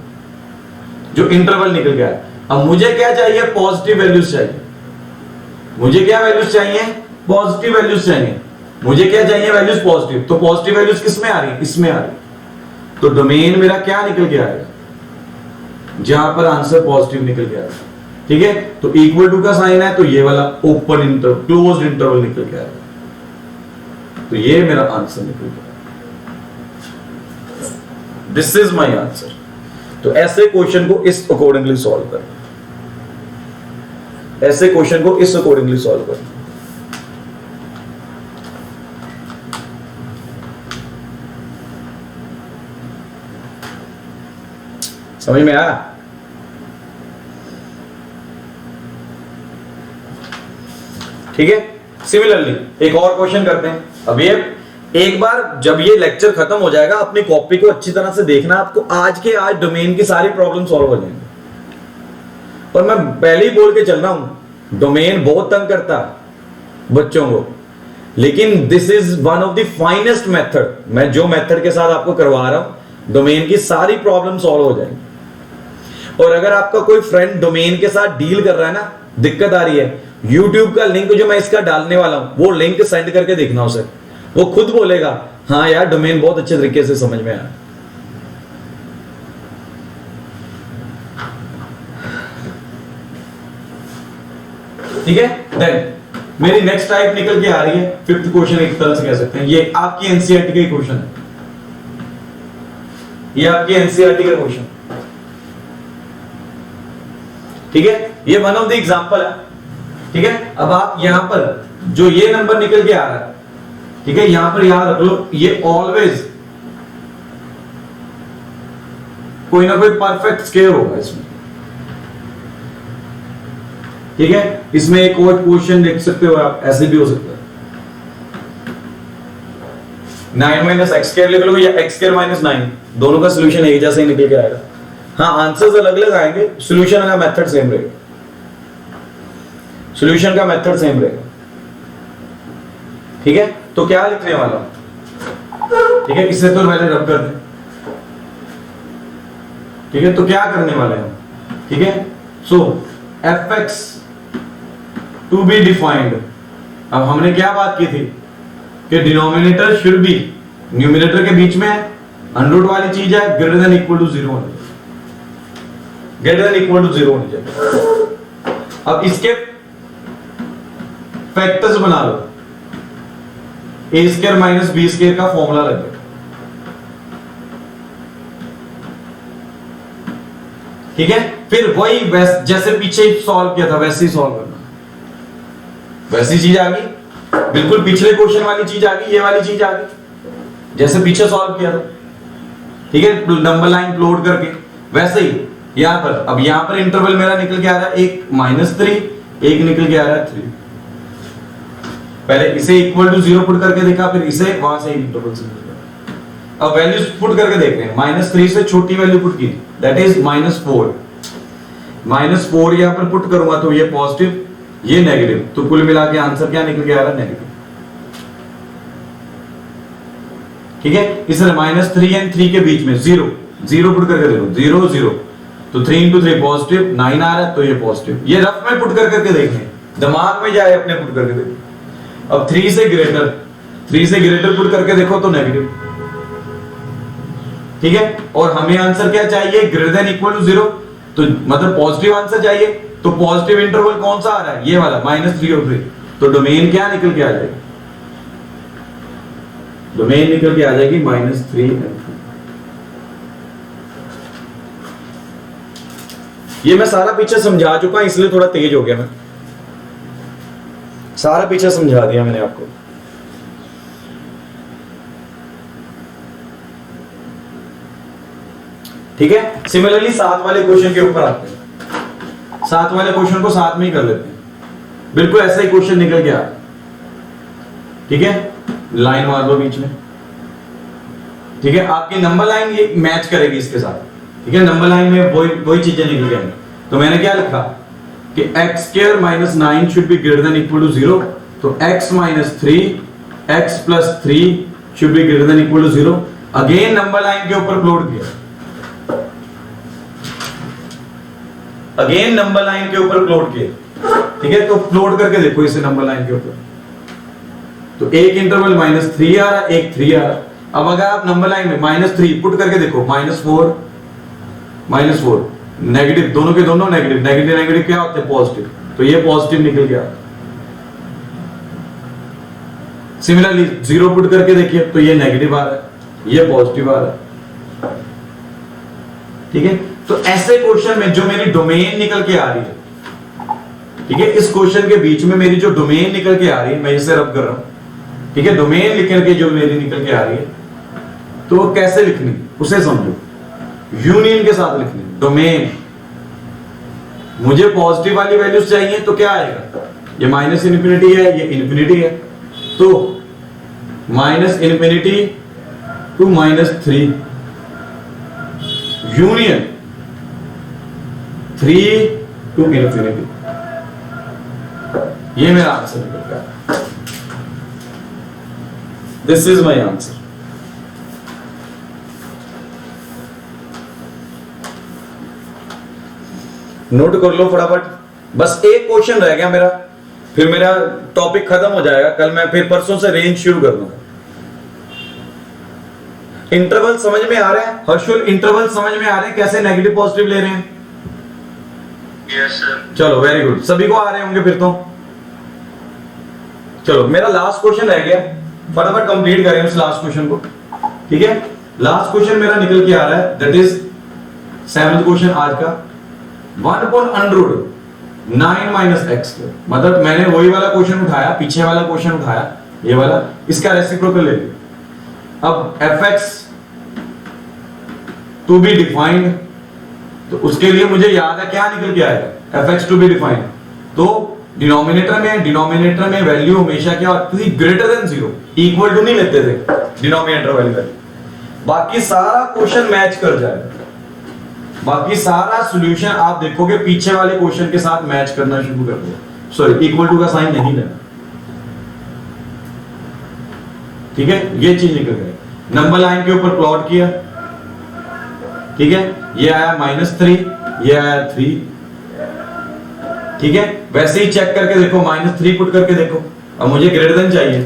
जो इंटरवल निकल गया है। अब मुझे क्या चाहिए, पॉजिटिव वैल्यूज चाहिए, मुझे क्या वैल्यूज चाहिए, पॉजिटिव वैल्यूज चाहिए, मुझे क्या चाहिए, वैल्यूज पॉजिटिव, तो पॉजिटिव वैल्यूज किस में आ रही है, इसमें आ रही है, तो डोमेन मेरा क्या निकल के आएगा, जहां पर आंसर पॉजिटिव निकल के आएगा, ठीक है। तो इक्वल टू का साइन है तो ये वाला ओपन इंटरवल, क्लोज्ड इंटरवल निकल के आएगा, तो ये मेरा आंसर निकल गया, दिस इज माय आंसर। तो ऐसे क्वेश्चन को इस अकॉर्डिंगली सॉल्व कर, ऐसे क्वेश्चन को इस अकॉर्डिंगली सॉल्व कर। समझ में आया? ठीक है। सिमिलरली एक और क्वेश्चन करते हैं। अब ये एक बार जब ये लेक्चर खत्म हो जाएगा, अपनी कॉपी को अच्छी तरह से देखना, आपको आज के आज डोमेन की सारी प्रॉब्लम सॉल्व हो जाएंगी। और मैं पहले ही बोल के चल रहा हूं, डोमेन बहुत तंग करता है बच्चों को, लेकिन this is one of the finest method. मैं जो मेथड के साथ आपको करवा रहा हूं, डोमेन की सारी प्रॉब्लम सॉल्व हो जाएंगी। और अगर आपका कोई फ्रेंड डोमेन के साथ डील कर रहा है ना, दिक्कत आ रही है, यूट्यूब का लिंक जो मैं इसका डालने वाला हूं, वो लिंक सेंड करके देखना उसे, वो खुद बोलेगा हाँ यार डोमेन बहुत अच्छे तरीके से समझ में आया। ठीक है। देन मेरी नेक्स्ट टाइप निकल के आ रही है, फिफ्थ क्वेश्चन एक तरह से कह सकते हैं, ये आपकी एनसीईआरटी का ही क्वेश्चन है, ये आपकी एनसीईआरटी का क्वेश्चन, ठीक है। ये वन ऑफ द एग्जांपल है, ठीक है। अब आप यहां पर जो ये नंबर निकल के आ रहा है, ठीक है, यहां पर याद रख लो, ये ऑलवेज कोई ना कोई परफेक्ट स्क्वायर होगा इसमें, ठीक है। इसमें एक और क्वेश्चन देख सकते हो आप, ऐसे भी हो सकता है 9 माइनस एक्स स्क्वायर लिख लो या एक्स स्क्वायर माइनस 9, दोनों का सोल्यूशन एक जैसा ही निकल के आएगा। हाँ, आंसर्स अलग अलग आएंगे, सोल्यूशन का मेथड सेम रहेगा, सोल्यूशन का मेथड सेम रहेगा, ठीक है। तो क्या लिखने वाला हूं, ठीक है, इससे तो पहले रब कर दें, ठीक है। तो क्या करने वाले हैं, ठीक है। सो fx टू बी डिफाइंड, अब हमने क्या बात की थी कि डिनोमिनेटर शुड बी, न्यूमिनेटर के बीच में अंडर रूट वाली चीज है, ग्रेटर देन इक्वल टू 0 होनी चाहिए, ग्रेटर देन इक्वल टू 0 होनी चाहिए। अब इसके फैक्टर्स बना लो, ए स्क्वायर माइनस बी स्क्वायर का फॉर्मूला लग गया, ठीक है। फिर वही जैसे पीछे सॉल्व किया था वैसे ही सॉल्व करना, वैसी चीज आ गई, बिल्कुल पिछले क्वेश्चन वाली चीज आ गई, ये वाली चीज आ गई, जैसे पीछे सॉल्व किया था, ठीक है। नंबर लाइन प्लॉट करके वैसे ही यहां पर, अब यहां पर इंटरवल मेरा निकल के आ रहा है एक -3, एक निकल के आ रहा है 3। पहले इसे इक्वल टू 0 पुट करके देखा, फिर इसे वहां से इंटरवल से निकल, अब वैल्यूज पुट करके देख रहे हैं, -3 से छोटी वैल्यू पुट की, दैट इज -4, -4 यहां पर पुट करूंगा तो ये पॉजिटिव, ये नेगेटिव, तो कुल मिला के आंसर क्या निकल के आ रहा है, नेगेटिव, ठीक है। इसलिए -3 एंड 3 के बीच में 0 0 पुट करके देखो, 0 0, तो 3 into 3 पॉजिटिव, 9 आ रहा है तो ये पॉजिटिव, ये रफ में पुट करके देखें, दिमाग में जाए अपने पुट करके देखो। अब 3 से ग्रेटर पुट करके देखो तो नेगेटिव, ठीक है। और हमें आंसर क्या चाहिए, ग्रेटर देन इक्वल टू 0, तो मतलब पॉजिटिव आंसर चाहिए, तो पॉजिटिव इंटरवल कौन सा आ रहा है, ये वाला -3 और 3, तो डोमेन क्या निकल के आ जाएगी, डोमेन निकल के आ जाएगी -3 और 3। ये मैं सारा पीछे समझा चुका हूं, इसलिए थोड़ा तेज हो गया, मैं सारा पीछे समझा दिया मैंने आपको, ठीक है। सिमिलरली 7 वाले क्वेश्चन के ऊपर आते हैं, 7 वाले क्वेश्चन को साथ में ही कर लेते हैं, बिल्कुल ऐसा ही क्वेश्चन निकल के आ, ठीक है। लाइन मार दो बीच में, ठीक है। आपकी नंबर लाइन ये मैच करेगी इसके साथ, ठीक है। नंबर लाइन में वही चीजें निकल जाएंगी, तो मैंने क्या लिखा कि x square minus 9 should be greater than equal to 0, तो x minus 3 x plus 3 should be greater than equal to 0, again number line के ऊपर प्लॉट किया, अगेन नंबर लाइन के ऊपर प्लॉट किए, ठीक है। तो प्लॉट करके देखो इसे नंबर लाइन के ऊपर, तो एक इंटरवल -3 आ रहा है, एक 3 आ रहा है। अब अगर आप नंबर लाइन में -3 पुट करके देखो, -4 नेगेटिव, दोनों के दोनों नेगेटिव, नेगेटिव नेगेटिव क्या होते हैं, पॉजिटिव, तो ये पॉजिटिव निकल गया। सिमिलरली 0 पुट करके देखिए तो ये नेगेटिव आ रहा है, ये पॉजिटिव आ रहा है, ठीक है। तो ऐसे क्वेश्चन में जो मेरी डोमेन निकल के आ रही है, ठीक है, इस क्वेश्चन के बीच में मेरी जो डोमेन निकल के आ रही है, मैं इसे रब कर रहा हूं, ठीक है। डोमेन लिख करके जो मेरी निकल के आ रही है, तो वो कैसे लिखनी उसे समझो, यूनियन के साथ लिखनी। डोमेन मुझे पॉजिटिव वाली वैल्यूज चाहिए तो क्या आएगा, ये -∞ है, ये इन्फिनिटी है, तो -∞ टू -3 यूनियन 3 टू ∞, ये मेरा आंसर निकल गया, this is my answer. Note कर लो फटाफट, बस एक क्वेश्चन रह गया मेरा, फिर मेरा टॉपिक खत्म हो जाएगा, कल मैं फिर परसों से रेंज शुरू कर दूंगा। इंटरवल समझ में आ रहे हैं हर्षुल, इंटरवल समझ में आ रहे हैं कैसे नेगेटिव पॉजिटिव ले रहे हैं? Yes sir. चलो वेरी गुड, सभी को आ रहे होंगे फिर तो। चलो मेरा लास्ट क्वेश्चन रह गया, फटाफट कंप्लीट करें उस लास्ट क्वेश्चन को, ठीक है। लास्ट क्वेश्चन मेरा निकल के आ रहा है, दैट इज 7th क्वेश्चन आज का। 1/√9 - x², मतलब मैंने वही वाला क्वेश्चन उठाया, पीछे वाला क्वेश्चन उठाया, ये वाला, इसका रेसिप्रोकल ले लिया। अब fx टू बी डिफाइंड, तो उसके लिए मुझे याद है क्या निकल के आएगा, fx टू बी डिफाइंड, तो डिनोमिनेटर में वैल्यू हमेशा क्या होती थी, ग्रेटर देन 0, इक्वल टू नहीं लेते थे डिनोमिनेटर वैल्यू। बाकी सारा क्वेश्चन मैच कर जाएगा, बाकी सारा सॉल्यूशन आप देखोगे पीछे वाले क्वेश्चन के साथ मैच करना शुरू कर दो। सॉरी, इक्वल टू का साइन नहीं लेना, ठीक है। ये चीज निकल गई, नंबर लाइन के ऊपर प्लॉट किया, ठीक है, ये आया -3, ये आया 3, ठीक है। वैसे ही चेक करके देखो, -3 पुट करके देखो, अब मुझे ग्रेटर देन चाहिए,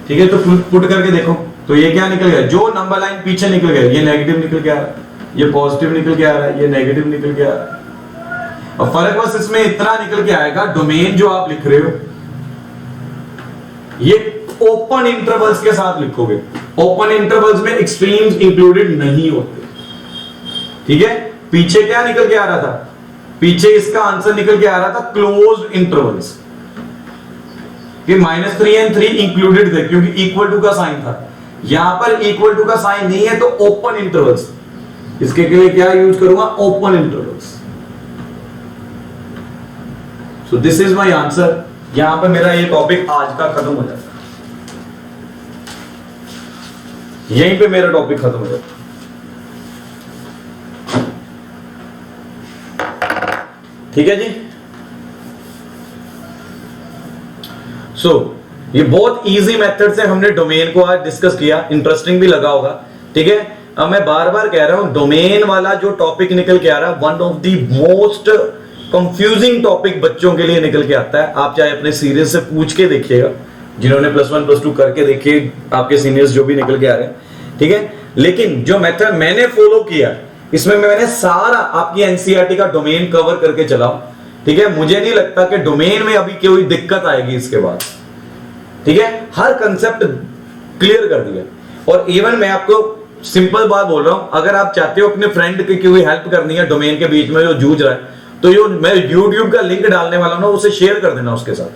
ठीक है, तो पुट करके देखो, तो ये क्या निकल गया, जो नंबर लाइन पीछे निकल गया, ये नेगेटिव निकल के आ रहा है, ये पॉजिटिव निकल के आ रहा है, ये नेगेटिव निकल के आ रहा है। और फर्क बस इसमें इतना निकल के आएगा, डोमेन जो आप लिख रहे हो ये ओपन इंटरवल्स के साथ लिखोगे, ओपन इंटरवल्स में एक्सट्रीम्स इंक्लूडेड नहीं होते, ठीक है। पीछे क्या निकल के आ रहा था, पीछे इसका आंसर निकल के आ रहा था क्लोज्ड इंटरवल्स, कि -3 और 3 इंक्लूडेड थे क्योंकि इक्वल टू का साइन था। यहां पर इक्वल टू का साइन नहीं है तो ओपन इंटरवल्स, इसके लिए क्या यूज करूंगा, open intervals. So this is my answer. यहां पर मेरा ये टॉपिक आज का खत्म हो जाता है, यहीं पे मेरा टॉपिक खत्म हो जाता है। ठीक है जी। सो ये बहुत इजी मेथड से हमने डोमेन को आज डिस्कस किया, इंटरेस्टिंग भी लगा होगा, ठीक है। अब मैं बार बार कह रहा हूं, डोमेन वाला जो टॉपिक निकल के आ रहा है, one of the most confusing topic बच्चों के लिए निकल के आता है। आप चाहे अपने सीनियर से पूछ के देखिएगा, जिन्होंने +1 +2 करके देखिए, आपके सीनियर्स जो भी निकल के आ रहे हैं, ठीक है। लेकिन जो मेथड मैंने फॉलो किया, इसमें मैंने सारा आपकी एनसीईआरटी का डोमेन कवर करके चला, ठीक है। मुझे नहीं लगता कि डोमेन में अभी कोई दिक्कत आएगी इसके बाद, ठीक है। हर कंसेप्ट क्लियर कर दिया। और इवन मैं आपको सिंपल बात बोल रहा हूं, अगर आप चाहते हो अपने फ्रेंड की कोई हेल्प करनी है डोमेन के बीच में जो जूझ रहा है, तो यो मैं YouTube का लिंक डालने वाला हूं ना, उसे शेयर कर देना उसके साथ।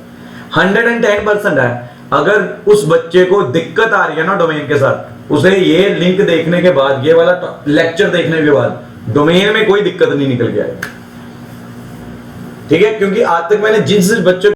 110% है, अगर उस बच्चे को दिक्कत आ रही है ना डोमेन के साथ, उसे ये लिंक देखने के बाद, ये वाला लेक्चर देखने के बाद डोमेन में कोई दिक्कत नहीं निकल के आएगी, ठीक है। क्योंकि आज तक मैंने जिस बच्चे